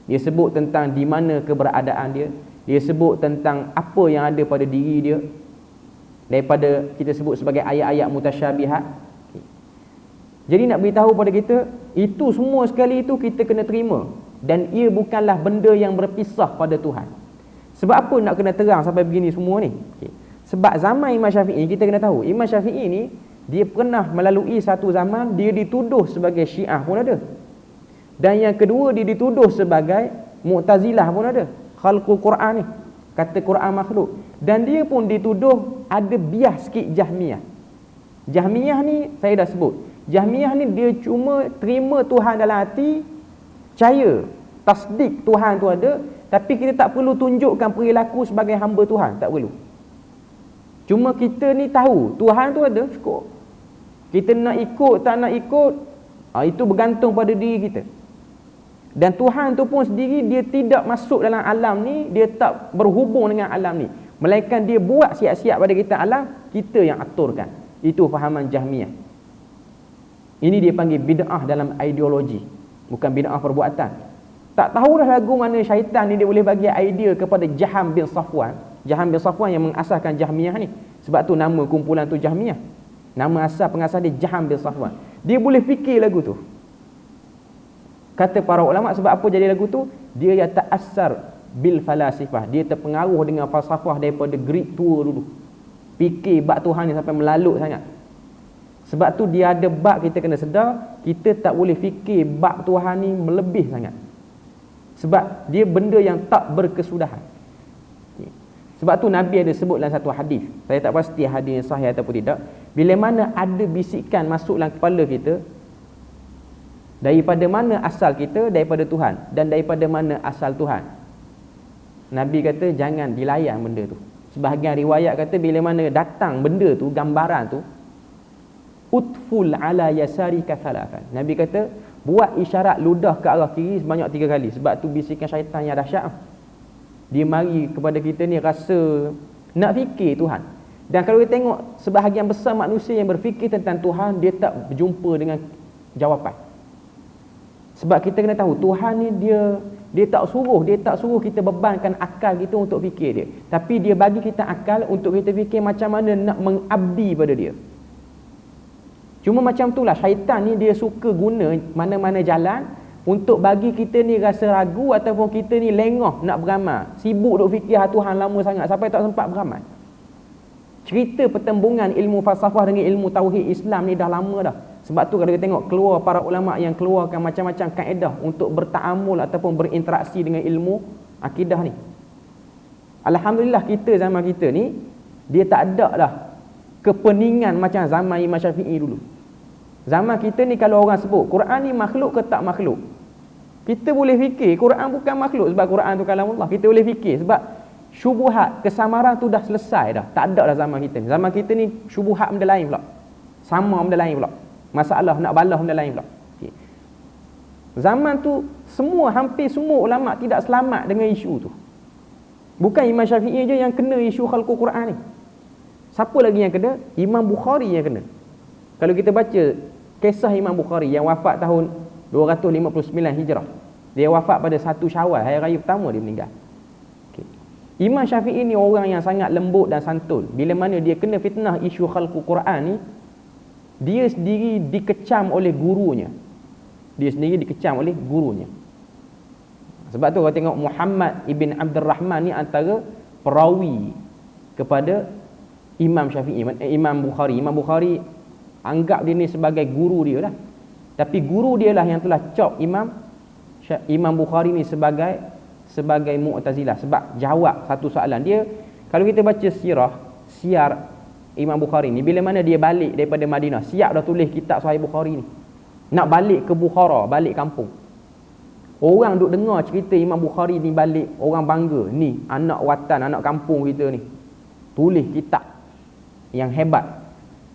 Dia sebut tentang di mana keberadaan dia. Dia sebut tentang apa yang ada pada diri dia, daripada kita sebut sebagai ayat-ayat mutasyabihat. Okay. Jadi nak beritahu pada kita, itu semua sekali itu kita kena terima, dan ia bukanlah benda yang berpisah pada Tuhan. Sebab apa nak kena terang sampai begini semua ni? Okay. Sebab zaman Imam Syafi'i, kita kena tahu Imam Syafi'i ni dia pernah melalui satu zaman dia dituduh sebagai Syiah pun ada, dan yang kedua dia dituduh sebagai Mu'tazilah pun ada. Khalqul Quran ni, kata Quran makhluk. Dan dia pun dituduh ada bias sikit Jahmiyah. Jahmiyah ni saya dah sebut, Jahmiyah ni dia cuma terima Tuhan dalam hati, percaya tasdik Tuhan tu ada, tapi kita tak perlu tunjukkan perilaku sebagai hamba Tuhan, tak perlu. Cuma kita ni tahu Tuhan tu ada, cukup. Kita nak ikut tak nak ikut, itu bergantung pada diri kita. Dan Tuhan tu pun sendiri dia tidak masuk dalam alam ni, dia tak berhubung dengan alam ni, melainkan dia buat siap-siap pada kita alam, kita yang aturkan. Itu fahaman Jahmiyah. Ini dia panggil bid'ah dalam ideologi, bukan bid'ah perbuatan. Tak tahulah lagu mana syaitan ni dia boleh bagi idea kepada Jaham bin Safwan. Jaham bin Safwan yang mengasaskan Jahmiyah ni. Sebab tu nama kumpulan tu Jahmiyah. Nama asal pengasas dia Jaham bin Safwan. Dia boleh fikir lagu tu. Kata para ulama, sebab apa jadi lagu tu? Dia yang ta'assar bil falasifah. Dia terpengaruh dengan falsafah daripada Greek tua dulu. fikir bab Tuhan ni sampai melalut sangat. Sebab tu dia ada bab kita kena sedar, kita tak boleh fikir bab Tuhan ni melebih sangat. Sebab dia benda yang tak berkesudahan. Sebab tu Nabi ada sebut dalam satu hadis. Saya tak pasti hadis yang sahih ataupun tidak. Bila mana ada bisikan masuk dalam kepala kita, daripada mana asal kita? Daripada Tuhan. Dan daripada mana asal Tuhan? Nabi kata jangan dilayan benda tu. Sebahagian riwayat kata bila mana datang benda tu, gambaran tu, utful ala yasarika thalathan. Nabi kata buat isyarat ludah ke arah kiri sebanyak 3 kali. Sebab tu bisikan syaitan yang dahsyat. Dia mari kepada kita ni rasa nak fikir Tuhan. Dan kalau kita tengok sebahagian besar manusia yang berfikir tentang Tuhan, dia tak berjumpa dengan jawapan. Sebab kita kena tahu Tuhan ni dia tak suruh kita bebankan akal kita untuk fikir dia. Tapi dia bagi kita akal untuk kita fikir macam mana nak mengabdi pada dia. Cuma macam itulah syaitan ni dia suka guna mana-mana jalan untuk bagi kita ni rasa ragu ataupun kita ni lengah nak beramal. Sibuk duk fikir Tuhan lama sangat sampai tak sempat beramal. Cerita pertembungan ilmu falsafah dengan ilmu tauhid Islam ni dah lama dah. Sebab tu kalau kita tengok keluar para ulama yang keluarkan macam-macam kaedah untuk bertaamul ataupun berinteraksi dengan ilmu akidah ni. Alhamdulillah kita zaman kita ni dia tak ada dah kepeningan macam zaman Imam Syafi'i dulu. Zaman kita ni kalau orang sebut Quran ni makhluk ke tak makhluk, kita boleh fikir Quran bukan makhluk sebab Quran tu kalamullah. Kita boleh fikir sebab syubuhat, kesamaran tu dah selesai dah. Tak ada dah zaman kita ni. Zaman kita ni syubuhat benda lain pula. Sama benda lain pula. Masalah nak balas benda lain pula. Okay. Zaman tu hampir semua ulama tidak selamat dengan isu tu. Bukan Imam Syafi'i je yang kena isu khalqul Quran ni. Siapa lagi yang kena? Imam Bukhari yang kena. Kalau kita baca kisah Imam Bukhari yang wafat tahun 259 Hijrah. Dia wafat pada 1 Syawal, hari raya pertama dia meninggal. Okay. Imam Syafi'i ni orang yang sangat lembut dan santun. Bila mana dia kena fitnah isu khalqul Quran ni, dia sendiri dikecam oleh gurunya. Sebab tu kalau tengok Muhammad ibn Abdul Rahman ni antara perawi kepada Imam Syafi'i, Imam Bukhari. Imam Bukhari anggap dia ni sebagai guru dia lah. Tapi guru dia lah yang telah cop Imam Bukhari ni sebagai Mu'tazilah sebab jawab satu soalan dia. Kalau kita baca siar Imam Bukhari ni, bila mana dia balik daripada Madinah, siap dah tulis kitab Sahih Bukhari ni, nak balik ke Bukhara, balik kampung. Orang duk dengar cerita Imam Bukhari ni balik, orang bangga, ni anak watan, anak kampung kita ni tulis kitab yang hebat,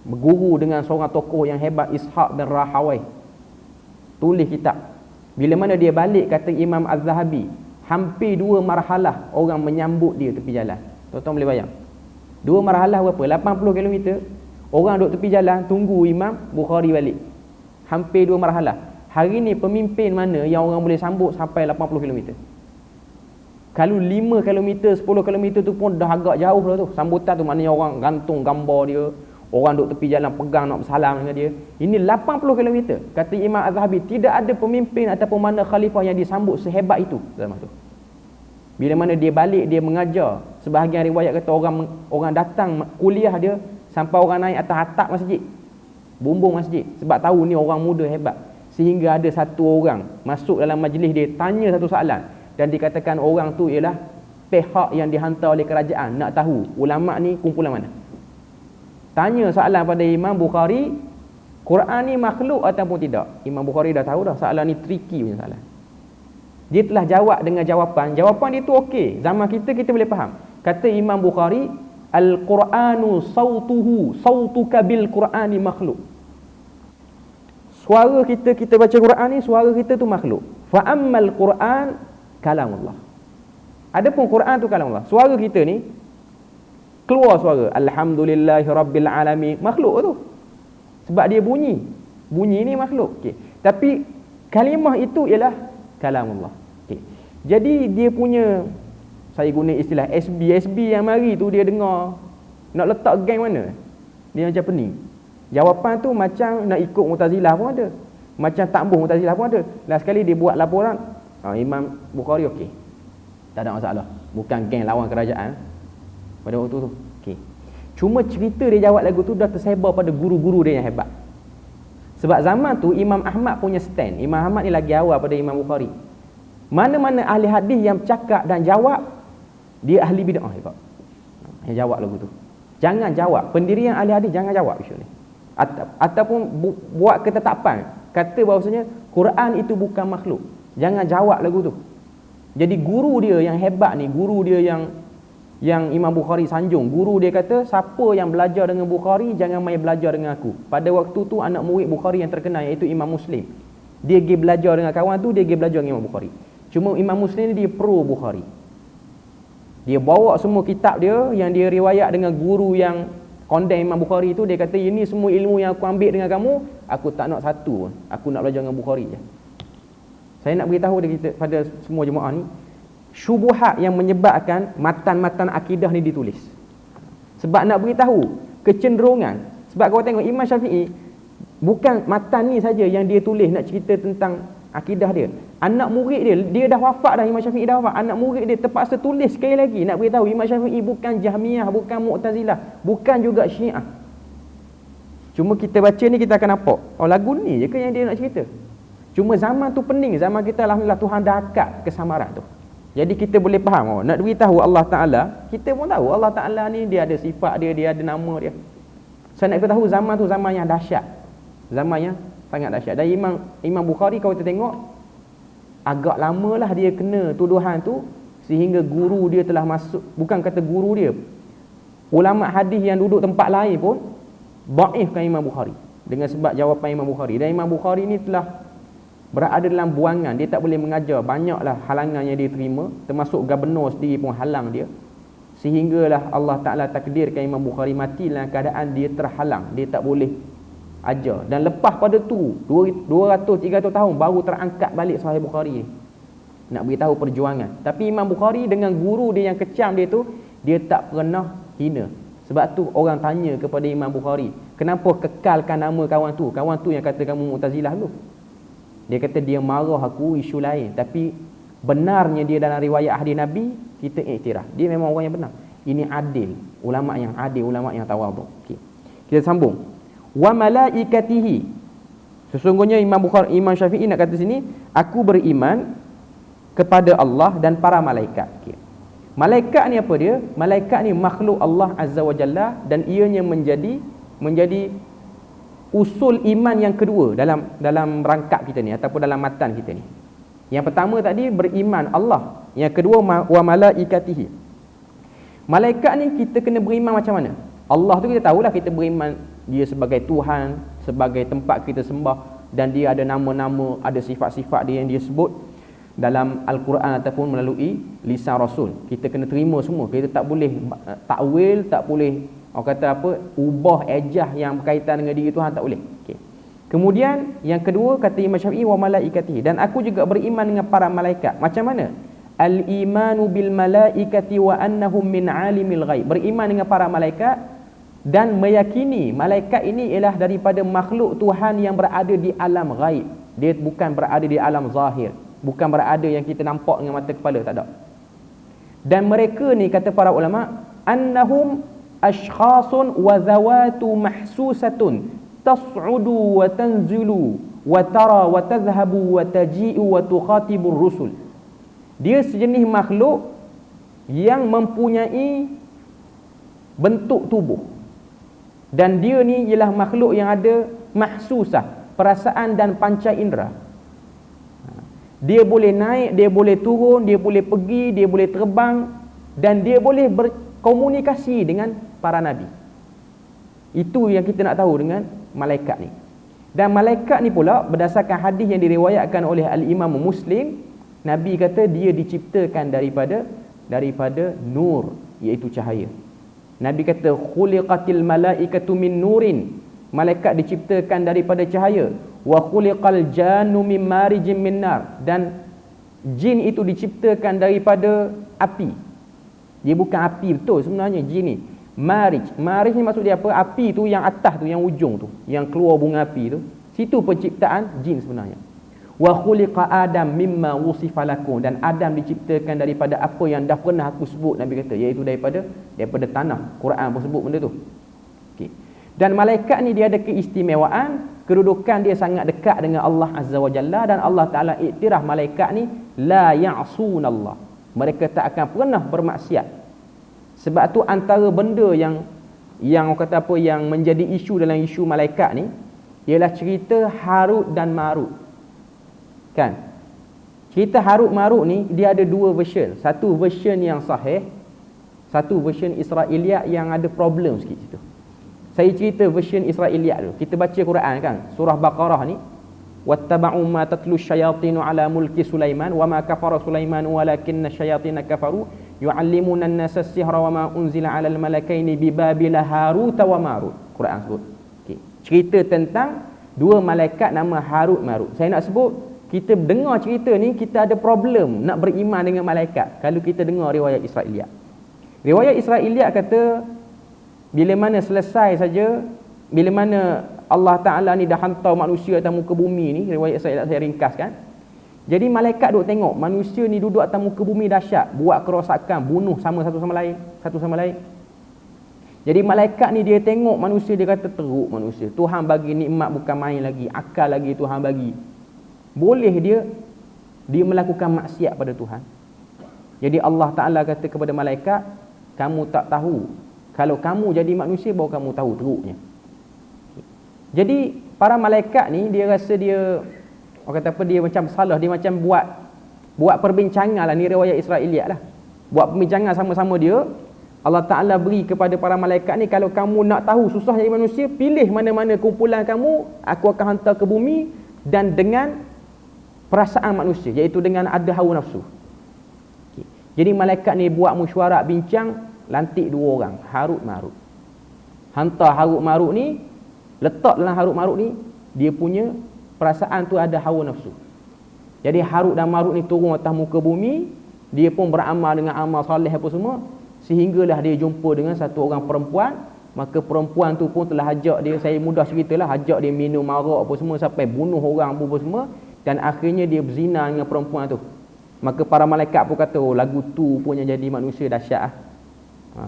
berguru dengan seorang tokoh yang hebat, Ishaq bin Rahawai, tulis kitab. Bila mana dia balik, kata Imam Az-Zahabi, hampir 2 marhalah orang menyambut dia tepi jalan. Tuan-tuan boleh bayang 2 marhalah berapa? 80 km. Orang duduk tepi jalan tunggu Imam Bukhari balik. Hampir 2 marhalah. Hari ni pemimpin mana yang orang boleh sambut sampai 80 km? Kalau 5 km, 10 km tu pun dah agak jauh dah tu. Sambutan tu maknanya orang gantung gambar dia, orang duduk tepi jalan pegang nak bersalam dengan dia. Ini 80 km. Kata Imam Az-Zahabi, tidak ada pemimpin ataupun mana khalifah yang disambut sehebat itu zaman tu. Bila mana dia balik, dia mengajar. Sebahagian riwayat kata orang datang kuliah dia sampai orang naik atas atap masjid, bumbung masjid, sebab tahu ni orang muda hebat. Sehingga ada satu orang masuk dalam majlis dia, tanya satu soalan, dan dikatakan orang tu ialah pihak yang dihantar oleh kerajaan nak tahu ulama ni kumpulan mana. Tanya soalan pada Imam Bukhari, Quran ni makhluk ataupun tidak. Imam Bukhari dah tahu dah soalan ni tricky punya soalan. Dia telah jawab dengan jawapan dia tu okey. Zaman kita boleh faham. Kata Imam Bukhari, Al-Quranu sautuka bil Qurani makhluk. Suara kita baca Quran ni, suara kita tu makhluk. Fa ammal Quran kalamullah. Adapun Quran tu kalamullah. Suara kita ni keluar suara alhamdulillahirabbil alamin, makhluk tu. Sebab dia bunyi. Bunyi ni makhluk. Okey. Tapi kalimah itu ialah kalamullah. Okay. Jadi dia punya, saya guna istilah SB yang mari tu dia dengar nak letak geng mana, dia macam pening. Jawapan tu macam nak ikut Mu'tazilah pun ada, macam takbuh Mu'tazilah pun ada. Last sekali dia buat laporan, Imam Bukhari okey, tak ada masalah, bukan geng lawan kerajaan pada waktu tu. Okey. Cuma cerita dia jawab lagu tu dah tersebar pada guru-guru dia yang hebat. Sebab zaman tu Imam Ahmad punya stand. Imam Ahmad ni lagi awal pada Imam Bukhari. Mana-mana ahli hadis yang cakap dan jawab, dia ahli bid'ah hebat. Yang jawab lagu tu. Jangan jawab. Pendirian ahli hadis jangan jawab isu ni. Ataupun buat ketetapan. Kata bahawasanya Quran itu bukan makhluk. Jangan jawab lagu tu. Jadi guru dia yang hebat ni, guru dia yang Imam Bukhari sanjung, guru dia kata, siapa yang belajar dengan Bukhari jangan main belajar dengan aku. Pada waktu tu anak murid Bukhari yang terkenal iaitu Imam Muslim, dia pergi belajar dengan kawan tu, dia pergi belajar dengan Imam Bukhari. Cuma Imam Muslim ni dia pro Bukhari. Dia bawa semua kitab dia yang dia riwayat dengan guru yang condemn Imam Bukhari tu. Dia kata, ini semua ilmu yang aku ambil dengan kamu, aku tak nak satu, aku nak belajar dengan Bukhari je. Saya nak beritahu pada semua jemaah ni, syubuhat yang menyebabkan matan-matan akidah ni ditulis. Sebab nak beritahu kecenderungan. Sebab kau tengok Imam Syafi'i, bukan matan ni saja yang dia tulis nak cerita tentang akidah dia. Anak murid dia dah wafat dah, Imam Syafi'i dah wafat. Anak murid dia terpaksa tulis sekali lagi nak beritahu Imam Syafi'i bukan Jahmiyah, bukan Mu'tazilah, bukan juga Syiah. Cuma kita baca ni kita akan nampak, oh lagu ni je ke yang dia nak cerita. Cuma zaman tu pening, zaman kita alhamdulillah Tuhan dah akad kesamaran tu. Jadi kita boleh faham, nak beritahu Allah Ta'ala, kita pun tahu Allah Ta'ala ni dia ada sifat dia, dia ada nama dia. Saya nak beritahu zaman tu zaman yang dahsyat. Zaman yang sangat dahsyat. Dan Imam Bukhari kalau kita tengok, agak lamalah dia kena tuduhan tu, sehingga guru dia telah masuk, bukan kata guru dia, ulama hadis yang duduk tempat lain pun dhaifkan Imam Bukhari dengan sebab jawapan Imam Bukhari. Dan Imam Bukhari ni telah berada dalam buangan, dia tak boleh mengajar, banyaklah halangan yang dia terima, termasuk gubernur sendiri pun halang dia, sehinggalah Allah Ta'ala takdirkan Imam Bukhari mati dalam keadaan dia terhalang, dia tak boleh ajar. Dan lepas pada tu 200-300 tahun baru terangkat balik Sahih Bukhari ni, nak beritahu perjuangan. Tapi Imam Bukhari dengan guru dia yang kecam dia tu, dia tak pernah hina. Sebab tu orang tanya kepada Imam Bukhari, kenapa kekalkan nama kawan tu yang kata kamu Mu'tazilah tu. Dia kata dia marah aku isu lain, tapi benarnya dia dalam riwayat hadis Nabi, kita iktiraf. Dia memang orang yang benar. Ini adil, ulama yang adil, ulama yang tawadhu. Okey. Kita sambung. Wa malaikatihi. Sesungguhnya Imam Syafi'i nak kata sini, aku beriman kepada Allah dan para malaikat. Okey. Malaikat ni apa dia? Malaikat ni makhluk Allah Azza wa Jalla, dan ianya menjadi usul iman yang kedua dalam rangkap kita ni ataupun dalam matan kita ni. Yang pertama tadi beriman Allah, yang kedua wa malaikatihi. Malaikat ni kita kena beriman macam mana? Allah tu kita tahulah, kita beriman dia sebagai Tuhan, sebagai tempat kita sembah, dan dia ada nama-nama, ada sifat-sifat dia yang dia sebut dalam Al-Quran ataupun melalui lisan Rasul. Kita kena terima semua. Kita tak boleh takwil, tak boleh orang kata apa, ubah ejah yang berkaitan dengan diri Tuhan, tak boleh. Okay. Kemudian yang kedua kata Imam Syafi'i wa malaikatihi, dan aku juga beriman dengan para malaikat. Macam mana? Al-imanu bil malaikati wa annahum min alimil ghaib. Beriman dengan para malaikat dan meyakini malaikat ini ialah daripada makhluk Tuhan yang berada di alam ghaib. Dia bukan berada di alam zahir, bukan berada yang kita nampak dengan mata kepala, tak ada. Dan mereka ni kata para ulama, annahum ashkhasun wa zawatu mahsusatun tas'udu wa tanzilu wa tara wa tadhhabu wa taji'u wa tukhatibur rusul. Dia sejenis makhluk yang mempunyai bentuk tubuh, dan dia ni ialah makhluk yang ada mahsusah, perasaan dan panca indera. Dia boleh naik, dia boleh turun, dia boleh pergi, dia boleh terbang, dan dia boleh berkomunikasi dengan para nabi. Itu yang kita nak tahu dengan malaikat ni. Dan malaikat ni pula berdasarkan hadis yang diriwayatkan oleh Al-Imam Muslim, Nabi kata dia diciptakan daripada nur, iaitu cahaya. Nabi kata khuliqatil malaikatu min nurin, malaikat diciptakan daripada cahaya. Wa khuliqal jannu min marijin min nar, dan jin itu diciptakan daripada api. Dia bukan api betul sebenarnya jin ni. Marij ni maksud dia apa? Api tu yang atas tu, yang ujung tu, yang keluar bunga api tu. Situ penciptaan jin sebenarnya. Wa khuliqa Adam mimma wusifa lakum, dan Adam diciptakan daripada apa yang dah pernah aku sebut, Nabi kata, iaitu daripada tanah. Quran pun sebut benda tu. Okey. Dan malaikat ni dia ada keistimewaan, kedudukan dia sangat dekat dengan Allah Azza wa Jalla, dan Allah Taala iktiraf malaikat ni la ya'sunallah. Mereka tak akan pernah bermaksiat. Sebab tu antara benda yang kata apa, yang menjadi isu dalam isu malaikat ni ialah cerita Harut dan Marut. Kan? Cerita Harut Marut ni dia ada dua version. Satu version yang sahih, satu version Israiliyat yang ada problem sikit situ. Saya cerita version Israiliyat dulu. Kita baca Quran kan, surah Baqarah ni, wattaba'u ma tatlu syayatinu ala mulki Sulaiman wa ma kafara Sulaiman walakinna syayatina kafaru yu'allimuna an-nasa as-sihra wa ma unzila 'alal malakaini bi Babila Harut wa Marut. Quran sebut. Okey. Cerita tentang dua malaikat nama Harut Marut. Saya nak sebut, kita dengar cerita ni kita ada problem nak beriman dengan malaikat kalau kita dengar riwayat Israiliyat. Riwayat Israiliyat kata bila mana selesai saja, bila mana Allah Ta'ala ni dah hantar manusia atas muka bumi ni, riwayat saya ringkaskan. Jadi malaikat duk tengok manusia ni duduk atas muka bumi dahsyat, buat kerosakan, bunuh satu sama lain. Jadi malaikat ni dia tengok manusia, dia kata teruk manusia. Tuhan bagi nikmat bukan main lagi, akal lagi Tuhan bagi. Boleh dia melakukan maksiat pada Tuhan. Jadi Allah Ta'ala kata kepada malaikat, kamu tak tahu, kalau kamu jadi manusia baru kamu tahu teruknya. Jadi para malaikat ni dia rasa dia, orang kata apa, dia macam salah, dia macam buat perbincangan lah, ni riwayat Israiliyat lah. Buat perbincangan sama-sama dia. Allah Ta'ala beri kepada para malaikat ni, kalau kamu nak tahu susah jadi manusia, pilih mana-mana kumpulan kamu, aku akan hantar ke bumi, dan dengan perasaan manusia, iaitu dengan ada hawa nafsu. Okay. Jadi malaikat ni buat mesyuarat bincang, lantik dua orang, Harut Marut. Hantar Harut Marut ni, letak dalam Harut Marut ni, dia punya perasaan tu ada hawa nafsu. Jadi Harut dan Marut ni turun atas muka bumi, dia pun beramal dengan amal soleh apa semua, sehinggalah dia jumpa dengan satu orang perempuan. Maka perempuan tu pun telah ajak dia, saya mudah ceritalah, ajak dia minum arak apa semua sampai bunuh orang apa semua, dan akhirnya dia berzina dengan perempuan tu. Maka para malaikat pun kata, oh lagu tu punya jadi manusia dahsyat ah.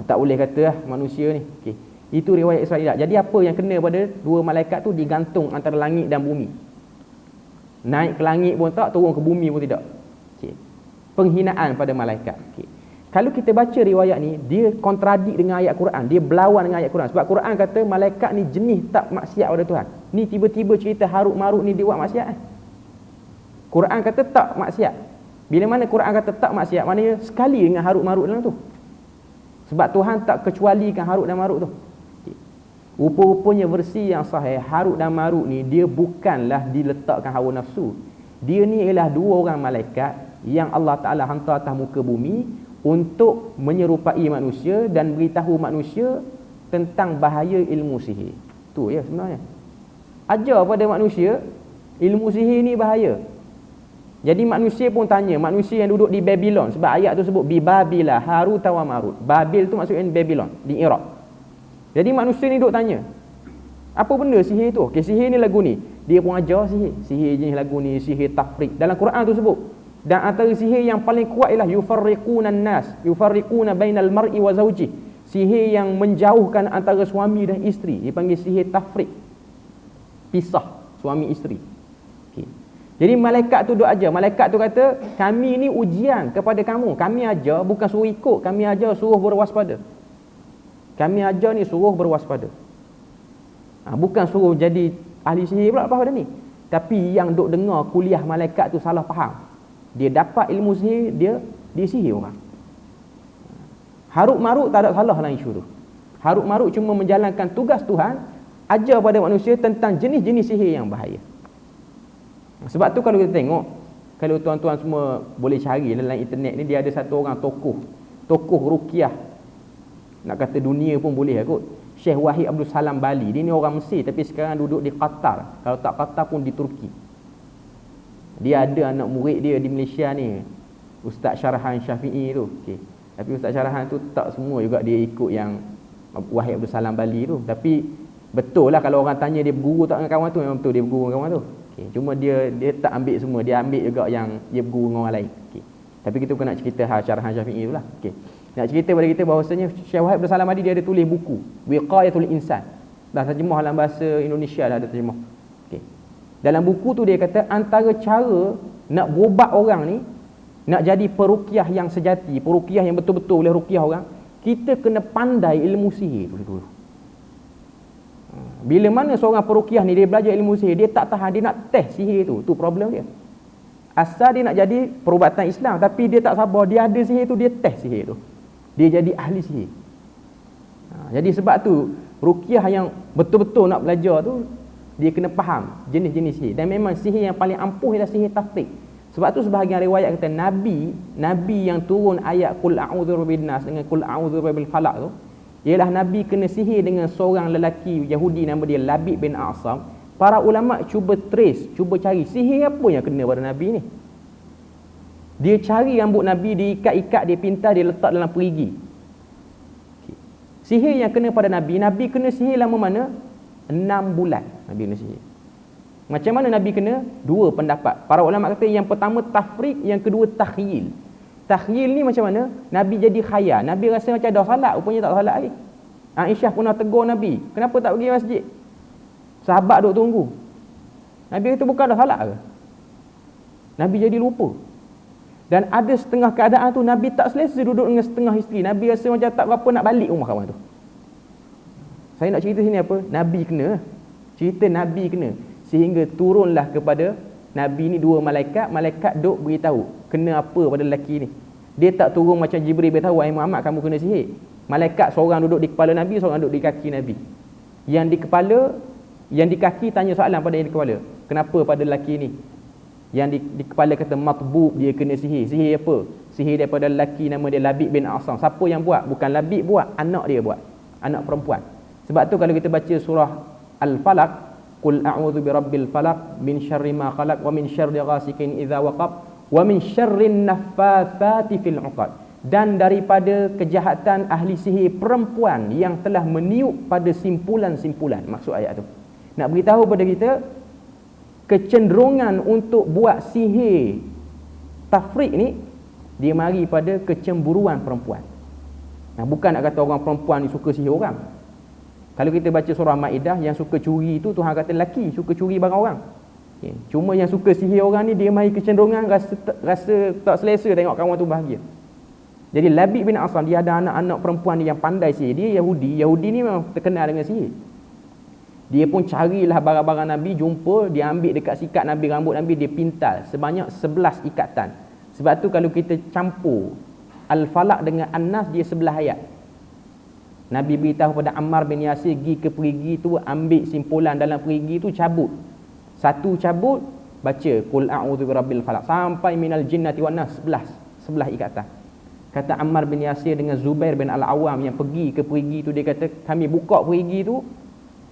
Tak boleh kata manusia ni. Okey. Itu riwayat Israiliyat. Jadi apa yang kena pada dua malaikat tu, digantung antara langit dan bumi. Naik ke langit pun tak, turun ke bumi pun tidak. Okey. Penghinaan pada malaikat. Okey. Kalau kita baca riwayat ni, dia kontradik dengan ayat Quran, dia berlawan dengan ayat Quran. Sebab Quran kata malaikat ni jenis tak maksiat pada Tuhan. Ni tiba-tiba cerita Harut Marut ni dia buat maksiat. Quran kata tak maksiat. Bila mana Quran kata tak maksiat, maknanya sekali dengan Harut Marut dalam tu. Sebab Tuhan tak kecualikan Harut dan Marut tu. Rupa-rupanya versi yang sahih, Harut dan Marut ni dia bukanlah diletakkan hawa nafsu. Dia ni ialah dua orang malaikat yang Allah Ta'ala hantar atas muka bumi untuk menyerupai manusia dan beritahu manusia tentang bahaya ilmu sihir. Tu ya sebenarnya. Ajar pada manusia ilmu sihir ni bahaya. Jadi manusia pun tanya, manusia yang duduk di Babylon, sebab ayat tu sebut bi Babila Harut wa Marut. Babil tu maksudnya Babylon di Iraq. Jadi manusia ni duduk tanya, apa benda sihir tu? Okey, sihir ni lagu ni. Dia pun ajar sihir. Sihir jenis lagu ni, sihir tafriq. Dalam Quran tu sebut. Dan antara sihir yang paling kuat ialah yufarriqunan nas, yufarriquna bainal mar'i wa zawji. Sihir yang menjauhkan antara suami dan isteri, dipanggil sihir tafriq. Pisah suami isteri. Okey. Jadi malaikat tu duk ajar. Malaikat tu kata, kami ni ujian kepada kamu. Kami ajar bukan suruh ikut, kami ajar suruh berwaspada. Kami ajar ni suruh berwaspada. Bukan suruh jadi ahli sihir pula lepas pada ni. Tapi yang duk dengar kuliah malaikat tu salah faham. Dia dapat ilmu sihir, dia sihir orang. Harut Marut tak ada salah dalam isu tu. Harut Marut cuma menjalankan tugas Tuhan, ajar pada manusia tentang jenis-jenis sihir yang bahaya. Sebab tu kalau kita tengok, kalau tuan-tuan semua boleh cari dalam internet ni, dia ada satu orang tokoh ruqyah, nak kata dunia pun boleh kot, Syekh Wahid Abdul Salam Bali. Dia ni orang Mesir tapi sekarang duduk di Qatar. Kalau tak Qatar pun di Turki. Dia ada anak murid dia di Malaysia ni, Ustaz Syarahan Syafi'i tu. Okey. Tapi Ustaz Syarahan tu tak semua juga dia ikut yang Wahid Abdul Salam Bali tu. Tapi betul lah kalau orang tanya dia berguru tak dengan kawan tu, memang betul dia berguru dengan kawan tu. Okey. Okay. Cuma dia tak ambil semua, dia ambil juga yang dia berguru dengan orang lain. Okay. Tapi kita bukan nak cerita syarahan Syafi'i tu lah. Okay. Nak cerita pada kita bahawasanya Syekh Wahid bin Salam Hadi dia ada tulis buku Wiqayatul Insan. Dah terjemah dalam bahasa Indonesia, dah ada terjemah. Okay. Dalam buku tu dia kata antara cara nak berubat orang ni, nak jadi peruqyah yang sejati, peruqyah yang betul-betul boleh ruqyah orang, kita kena pandai ilmu sihir dulu. Bila mana seorang peruqyah ni dia belajar ilmu sihir, dia tak tahan, dia nak test sihir tu problem dia. Asal dia nak jadi perubatan Islam, tapi dia tak sabar, dia ada sihir tu, dia test sihir tu, dia jadi ahli sihir. Jadi sebab tu ruqyah yang betul-betul nak belajar tu, dia kena faham jenis-jenis sihir. Dan memang sihir yang paling ampuh ialah sihir tafriq. Sebab tu sebahagian riwayat kata Nabi yang turun ayat Qul a'udzu birabbin nas dengan Qul a'udzu birabbil falaq tu, ialah Nabi kena sihir dengan seorang lelaki Yahudi nama dia Labid bin A'sam. Para ulama cuba cari sihir apa yang kena pada Nabi ni. Dia cari rambut Nabi, dia ikat-ikat, dia pintar, dia letak dalam perigi. Sihir yang kena pada Nabi kena sihir lama mana? 6 bulan Nabi kena sihir. Macam mana Nabi kena? Dua pendapat. Para ulama kata yang pertama tafriq, yang kedua takhyil. Takhyil ni macam mana? Nabi jadi khayal. Nabi rasa macam dah salat, rupanya tak salat lagi. Aisyah pernah tegur Nabi, kenapa tak pergi masjid? Sahabat duk tunggu. Nabi kata bukan dah salat ke? Nabi jadi lupa. Dan ada setengah keadaan tu Nabi tak selesa duduk dengan setengah isteri. Nabi rasa macam tak berapa nak balik rumah kawan tu. Saya nak cerita sini apa? Nabi kena. Cerita Nabi kena. Sehingga turunlah kepada Nabi ni dua malaikat duk beritahu kena apa pada lelaki ni. Dia tak turun macam Jibril beritahu, wahai Muhammad kamu kena sihir. Malaikat seorang duduk di kepala Nabi, seorang duduk di kaki Nabi. Yang di kepala, yang di kaki tanya soalan pada yang di kepala. Kenapa pada lelaki ni? Yang di kepala kata matbub, dia kena sihir. Sihir apa? Sihir daripada lelaki nama dia Labid bin A'sam. Siapa yang buat? Bukan Labid buat, anak dia buat. Anak perempuan. Sebab tu kalau kita baca surah Al-Falaq, Qul a'udzu birabbil falaq min syarri ma khalaq wa min syarri ghasikin idza waqab wa min syarrin naffatsati fil 'uqad. Dan daripada kejahatan ahli sihir perempuan yang telah meniup pada simpulan-simpulan. Maksud ayat tu nak beritahu pada kita kecenderungan untuk buat sihir tafriq ni dia mari pada kecemburuan perempuan. Bukan nak kata orang perempuan ni suka sihir orang. Kalau kita baca surah Maidah, yang suka curi tu Tuhan kata lelaki suka curi barang orang. Okay. Cuma yang suka sihir orang ni dia mari kecenderungan rasa tak selesa tengok kawan tu bahagia. Jadi Labid bin A'sam dia ada anak-anak perempuan ni yang pandai sihir. Dia Yahudi ni memang terkenal dengan sihir. Dia pun carilah barang-barang Nabi, jumpa, dia ambil dekat sikat Nabi, rambut Nabi, dia pintal sebanyak 11 ikatan. Sebab tu kalau kita campur Al-Falaq dengan An-Nas, dia 11 ayat. Nabi beritahu pada Ammar bin Yasir, pergi ke perigi tu, ambil simpulan dalam perigi tu, cabut. Satu cabut, baca Qul a'udzu birabbil falaq sampai minal jinnati wan nas, 11 ikatan. Kata Ammar bin Yasir dengan Zubair bin Al-Awwam yang pergi ke perigi tu, dia kata kami buka perigi tu,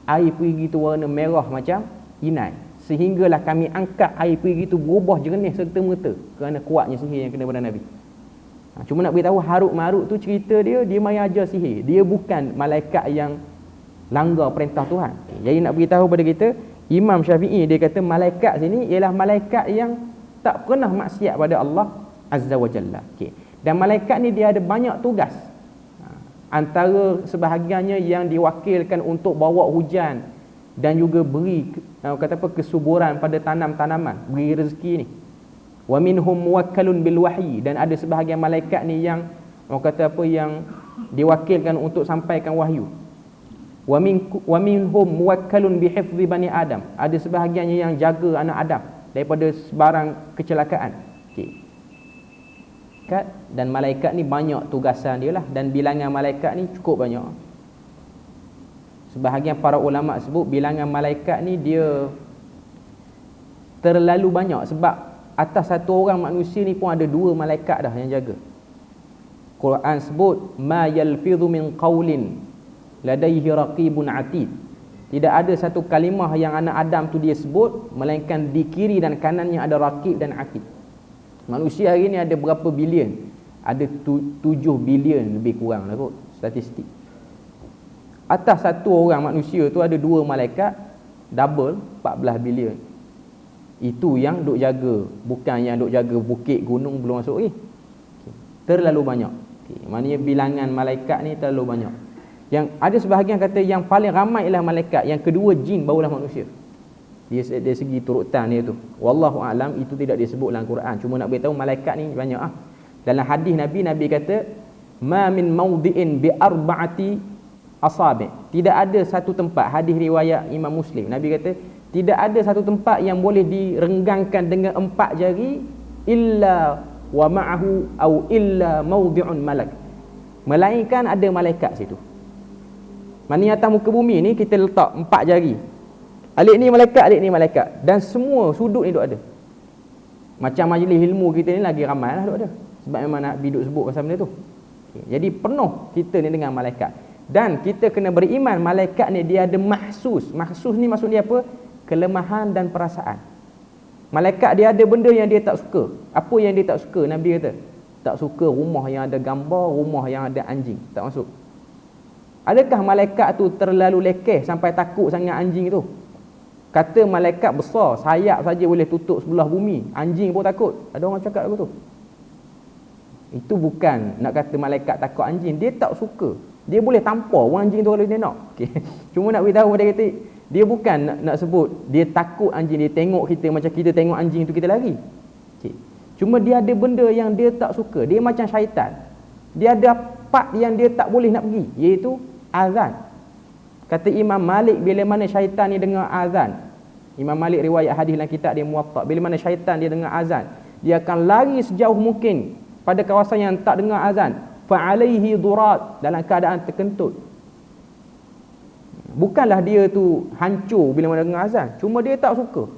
air perigi tu warna merah macam inai. Sehinggalah kami angkat air perigi tu berubah jernih serta-merta kerana kuatnya sihir yang kena pada Nabi. Cuma nak beritahu Harut Marut tu cerita dia mari ajar sihir. Dia bukan malaikat yang langgar perintah Tuhan. Jadi nak beritahu pada kita, Imam Syafi'i dia kata malaikat sini ialah malaikat yang tak pernah maksiat pada Allah Azza wa Jalla. Okay. Dan malaikat ni dia ada banyak tugas. Antara sebahagiannya yang diwakilkan untuk bawa hujan dan juga beri kesuburan pada tanam-tanaman, beri rezeki ni. Wa minhum muwakkalun bil wahyi, dan ada sebahagian malaikat ni yang yang diwakilkan untuk sampaikan wahyu. Wa minhum muwakkalun bi hifdzi bani Adam, ada sebahagiannya yang jaga anak Adam daripada sebarang kecelakaan. Okey. Dan malaikat ni banyak tugasan dia lah, dan bilangan malaikat ni cukup banyak. Sebahagian para ulama sebut bilangan malaikat ni dia terlalu banyak, sebab atas satu orang manusia ni pun ada 2 malaikat dah yang jaga. Quran sebut ma yalfidhu min qaulin ladaihi raqibun atid. Tidak ada satu kalimah yang anak Adam tu dia sebut melainkan di kiri dan kanannya ada raqib dan atid. Manusia hari ni ada berapa bilion? Ada 7 bilion lebih kurang lah kot statistik. Atas satu orang manusia tu ada 2 malaikat, double 14 bilion. Itu yang duk jaga, bukan yang duk jaga bukit gunung belum masuk okay. Terlalu banyak. Okay. Maknanya bilangan malaikat ni terlalu banyak. Yang ada sebahagian kata yang paling ramai ialah malaikat, yang kedua jin, barulah manusia. Dari segi turutan dia tu. Wallahu a'lam, itu tidak disebut dalam Quran. Cuma nak beritahu malaikat ni banyak ah. Dalam hadis Nabi kata, "Ma min mawdi'in bi arba'ati asabi'." Tidak ada satu tempat, hadis riwayat Imam Muslim. Nabi kata, tidak ada satu tempat yang boleh direnggangkan dengan 4 jari illa wa ma'ahu au illa mawdi'un malak. Melainkan ada malaikat situ. Maknanya atas muka bumi ni kita letak 4 jari. Alik ni malaikat, dan semua sudut ni duk ada. Macam majlis ilmu kita ni lagi ramai lah duk ada. Sebab memang nak biduk sebut pasal benda tu. Okay. Jadi penuh kita ni dengan malaikat. Dan kita kena beriman malaikat ni dia ada mahsus. Mahsus ni maksud dia apa? Kelemahan dan perasaan. Malaikat dia ada benda yang dia tak suka. Apa yang dia tak suka? Nabi kata, tak suka rumah yang ada gambar, rumah yang ada anjing. Tak masuk. Adakah malaikat tu terlalu lekeh sampai takut sangat anjing tu? Kata malaikat besar, sayap saja boleh tutup sebelah bumi, anjing pun takut. Ada orang cakap aku tu. Itu bukan nak kata malaikat takut anjing, dia tak suka. Dia boleh tampar orang anjing tu kalau dia nak. Okay. Cuma nak beritahu dia kata, dia bukan nak sebut dia takut anjing, dia tengok kita macam kita tengok anjing tu kita lari. Okay. Cuma dia ada benda yang dia tak suka. Dia macam syaitan. Dia ada part yang dia tak boleh nak pergi, iaitu azan. Kata Imam Malik, bila mana syaitan ni dengar azan, Imam Malik riwayat hadis dalam kitab dia Muwatta, bila mana syaitan dia dengar azan, dia akan lari sejauh mungkin pada kawasan yang tak dengar azan. Fa'alaihi durat, dalam keadaan terkentut. Bukanlah dia tu hancur bila mana dengar azan, cuma dia tak suka.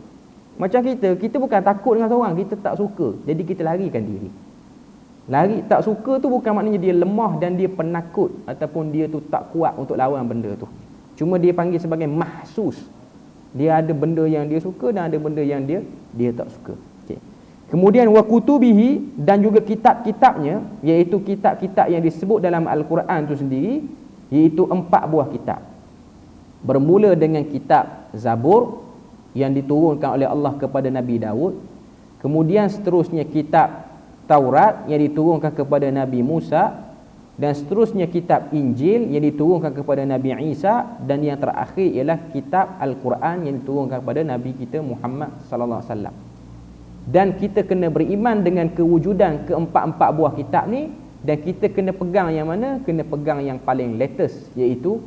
Macam kita bukan takut dengan seorang, kita tak suka, jadi kita larikan diri. Lari tak suka tu bukan maknanya dia lemah dan dia penakut ataupun dia tu tak kuat untuk lawan benda tu. Cuma dia panggil sebagai mahsus. Dia ada benda yang dia suka dan ada benda yang dia tak suka. Okay. Kemudian wa kutubihi, dan juga kitab-kitabnya, iaitu kitab-kitab yang disebut dalam Al-Quran tu sendiri, iaitu 4 buah kitab. Bermula dengan kitab Zabur yang diturunkan oleh Allah kepada Nabi Daud. Kemudian seterusnya kitab Taurat yang diturunkan kepada Nabi Musa, dan seterusnya kitab Injil yang diturunkan kepada Nabi Isa, dan yang terakhir ialah kitab Al-Quran yang diturunkan kepada Nabi kita Muhammad sallallahu alaihi wasallam. Dan kita kena beriman dengan kewujudan keempat-empat buah kitab ni, dan kita kena pegang yang mana? Kena pegang yang paling latest, iaitu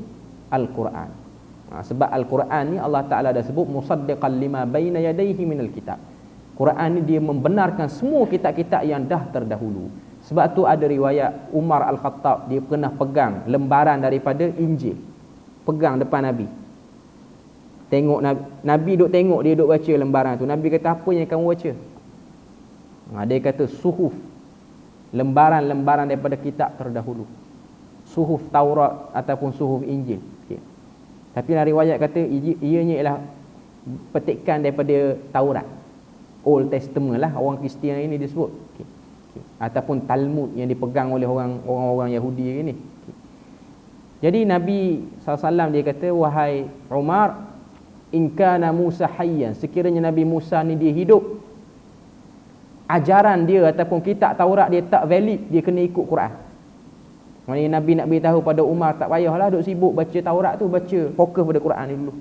Al-Quran. Sebab Al-Quran ni Allah Ta'ala dah sebut musaddiqan lima baina yadayhi minal kitab. Quran ni dia membenarkan semua kitab-kitab yang dah terdahulu. Sebab tu ada riwayat Umar Al-Khattab, dia pernah pegang lembaran daripada Injil, pegang depan Nabi. Tengok Nabi duk tengok, dia duk baca lembaran tu. Nabi kata, apa yang kamu baca? Dia kata suhuf, lembaran-lembaran daripada kitab terdahulu, suhuf Taurat ataupun suhuf Injil. Okay. Tapi dalam riwayat kata ianya ialah petikan daripada Taurat, Old Testament lah, orang Kristian ini disebut. Okay. Okay. Ataupun Talmud yang dipegang oleh orang-orang Yahudi ini. Okay. Jadi Nabi SAW dia kata, wahai Umar, in kana Musa hayyan, sekiranya Nabi Musa ni dia hidup, ajaran dia ataupun kitab Taurat dia tak valid, dia kena ikut Quran. Maksudnya Nabi nak beritahu pada Umar, tak payahlah duk sibuk baca Taurat tu, baca, fokus pada Quran ni dulu.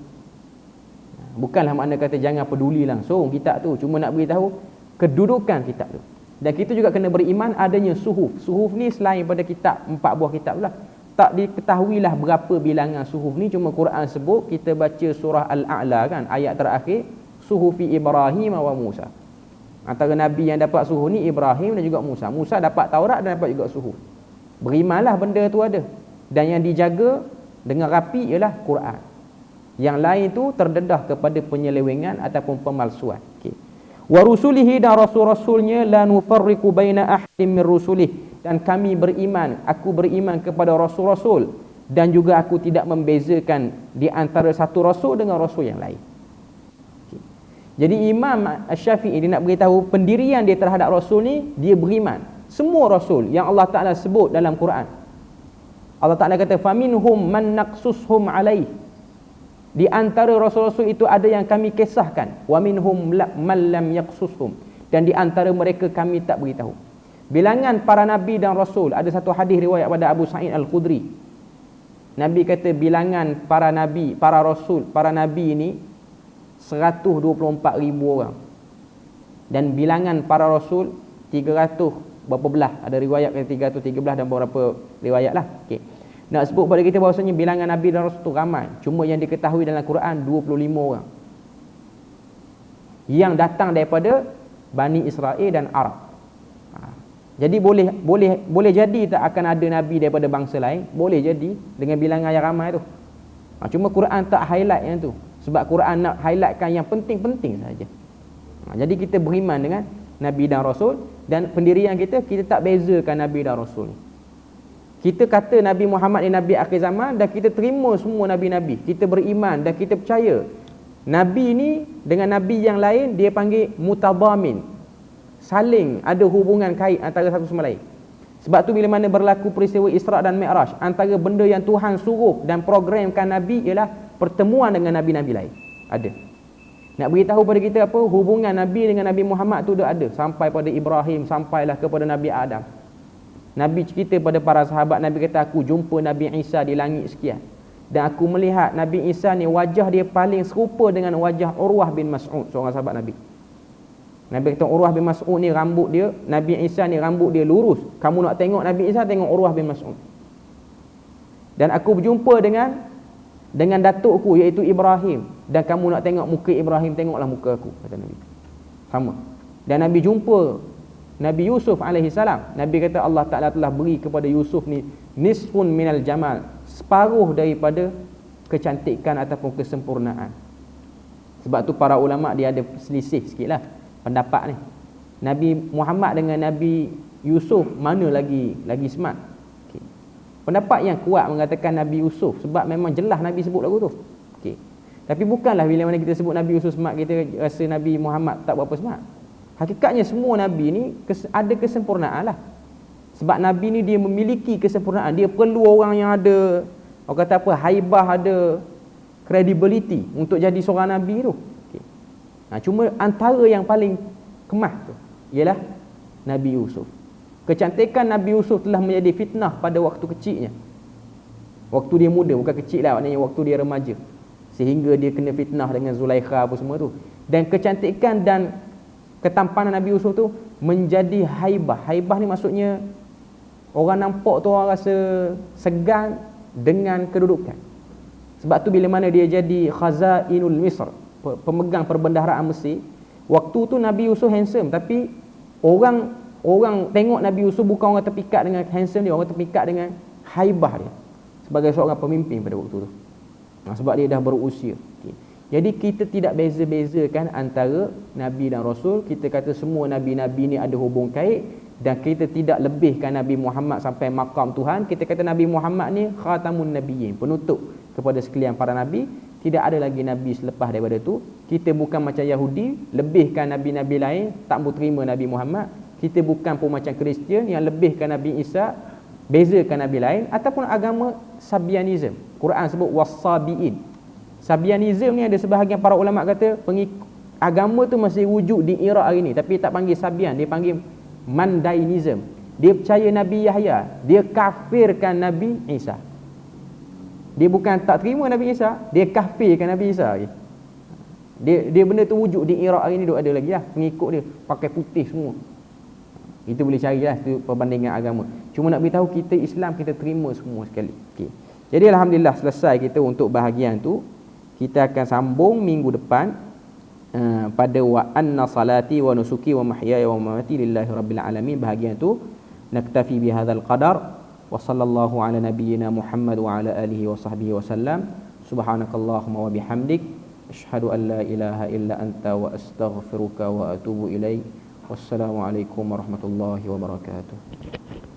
Bukanlah makna kata jangan peduli langsung kitab tu, cuma nak beritahu kedudukan kitab tu. Dan kita juga kena beriman adanya suhuf. Suhuf ni selain pada kitab, 4 buah kitab lah, tak diketahuilah berapa bilangan suhuf ni. Cuma Quran sebut, kita baca surah Al-A'la kan, ayat terakhir, suhufi Ibrahim wa Musa. Antara Nabi yang dapat suhuf ni Ibrahim dan juga Musa. Musa dapat Taurat dan dapat juga suhuf. Berimanlah benda tu ada. Dan yang dijaga dengan rapi ialah Quran. Yang lain tu terdedah kepada penyelewengan ataupun pemalsuan. Okay. Wa rusulihi, dan rasul-rasulnya, la nufarriqu baina ahadin min rusulih, dan kami beriman, aku beriman kepada rasul-rasul, dan juga aku tidak membezakan di antara satu rasul dengan rasul yang lain. Okay. Jadi Imam Asy-Syafi'i dia nak beritahu pendirian dia terhadap rasul ni, dia beriman semua rasul yang Allah Ta'ala sebut dalam Quran. Allah Ta'ala kata, faminhum man naqsushum alaih, Di antara rasul-rasul itu ada yang kami kisahkan, wa minhum man lam yaqsushum, dan di antara mereka kami tak beritahu. Bilangan para nabi dan rasul, ada satu hadis riwayat pada Abu Sa'id Al-Khudri. Nabi kata bilangan para nabi, para rasul, para nabi ini 124,000 orang. Dan bilangan para rasul 300 berapa belah, ada riwayat kata 313 dan beberapa riwayat lah. Okey. Nak sebut pada kita bahawasanya bilangan nabi dan rasul tu ramai. Cuma yang diketahui dalam Quran 25 orang. Yang datang daripada Bani Israel dan Arab. Jadi boleh jadi tak akan ada nabi daripada bangsa lain, boleh jadi dengan bilangan yang ramai tu. Cuma Quran tak highlight yang tu. Sebab Quran nak highlightkan yang penting-penting saja. Jadi kita beriman dengan nabi dan rasul, dan pendirian kita tak bezakan nabi dan rasul ni. Kita kata Nabi Muhammad ni nabi akhir zaman, dan kita terima semua nabi-nabi. Kita beriman dan kita percaya nabi ni dengan nabi yang lain dia panggil mutadamin. Saling ada hubungan kait antara satu sama lain. Sebab tu bila mana berlaku peristiwa Isra' dan Mi'raj, antara benda yang Tuhan suruh dan programkan nabi ialah pertemuan dengan nabi-nabi lain. Ada. Nak beritahu pada kita apa? Hubungan nabi dengan Nabi Muhammad tu dah ada sampai pada Ibrahim, sampailah kepada Nabi Adam. Nabi cerita pada para sahabat, Nabi kata aku jumpa Nabi Isa di langit sekian, dan aku melihat Nabi Isa ni wajah dia paling serupa dengan wajah Urwah bin Mas'ud, seorang sahabat Nabi. Nabi kata Urwah bin Mas'ud ni rambut dia, Nabi Isa ni rambut dia lurus. Kamu nak tengok Nabi Isa, tengok Urwah bin Mas'ud. Dan aku berjumpa dengan datukku iaitu Ibrahim, dan kamu nak tengok muka Ibrahim, tengoklah muka aku, kata Nabi. Sama. Dan Nabi jumpa Nabi Yusuf alaihi salam. Nabi kata Allah Ta'ala telah beri kepada Yusuf ni nisfun minal jamal, separuh daripada kecantikan ataupun kesempurnaan. Sebab tu para ulama dia ada selisih sikitlah pendapat ni. Nabi Muhammad dengan Nabi Yusuf mana lagi smart? Okay. Pendapat yang kuat mengatakan Nabi Yusuf, sebab memang jelas Nabi sebut lagu tu. Okay. Tapi bukanlah bila mana kita sebut Nabi Yusuf smart kita rasa Nabi Muhammad tak berapa smart. Hakikatnya semua Nabi ni ada kesempurnaan lah. Sebab Nabi ni dia memiliki kesempurnaan. Dia perlu orang yang ada, orang kata apa, haibah, ada credibility untuk jadi seorang Nabi tu. Okay. Cuma antara yang paling kemas tu ialah Nabi Yusuf. Kecantikan Nabi Yusuf telah menjadi fitnah pada waktu kecilnya. Waktu dia muda, bukan kecil lah, maknanya waktu dia remaja. Sehingga dia kena fitnah dengan Zulaikha apa semua tu. Dan kecantikan dan ketampanan Nabi Yusuf tu menjadi haibah. Haibah ni maksudnya orang nampak tu orang rasa segan dengan kedudukan. Sebab tu bila mana dia jadi Khazainul Misr, pemegang perbendaharaan Mesir, waktu tu Nabi Yusuf handsome, tapi orang tengok Nabi Yusuf bukan orang terpikat dengan handsome dia, orang terpikat dengan haibah dia sebagai seorang pemimpin pada waktu tu. Sebab dia dah berusia. Okay. Jadi kita tidak beza-bezakan antara Nabi dan Rasul. Kita kata semua Nabi-Nabi ni ada hubung kait, dan kita tidak lebihkan Nabi Muhammad sampai maqam Tuhan. Kita kata Nabi Muhammad ni khatamun nabiyyin, penutup kepada sekalian para Nabi. Tidak ada lagi Nabi selepas daripada tu. Kita bukan macam Yahudi, lebihkan Nabi-Nabi lain, tak mau terima Nabi Muhammad. Kita bukan pun macam Kristian yang lebihkan Nabi Isa, bezakan Nabi lain. Ataupun agama Sabianism. Quran sebut wassabiin. Sabianism ni ada sebahagian para ulama kata agama tu masih wujud di Iraq hari ni, tapi tak panggil Sabian, dia panggil Mandainism. Dia percaya Nabi Yahya, dia kafirkan Nabi Isa. Dia bukan tak terima Nabi Isa, dia kafirkan Nabi Isa lagi. Dia benda tu wujud di Iraq hari ni, duk ada lagi lah pengikut dia pakai putih semua. Itu boleh carilah, itu perbandingan agama. Cuma nak beritahu kita Islam kita terima semua sekali. Okey. Jadi alhamdulillah selesai kita untuk bahagian tu. Kita akan sambung minggu depan pada wa anna salati wa nusuki wa mahyaya wa mamati lillahi rabbil alamin. Bahagian tu naktafi bihadzal qadar wa sallallahu ala nabiyyina Muhammad wa ala alihi wa sahbihi wa sallam. Subhanakallahumma wa bihamdik asyhadu an la ilaha illa anta wa astaghfiruka wa atubu ilaik. Wassalamu alaikum warahmatullahi wabarakatuh.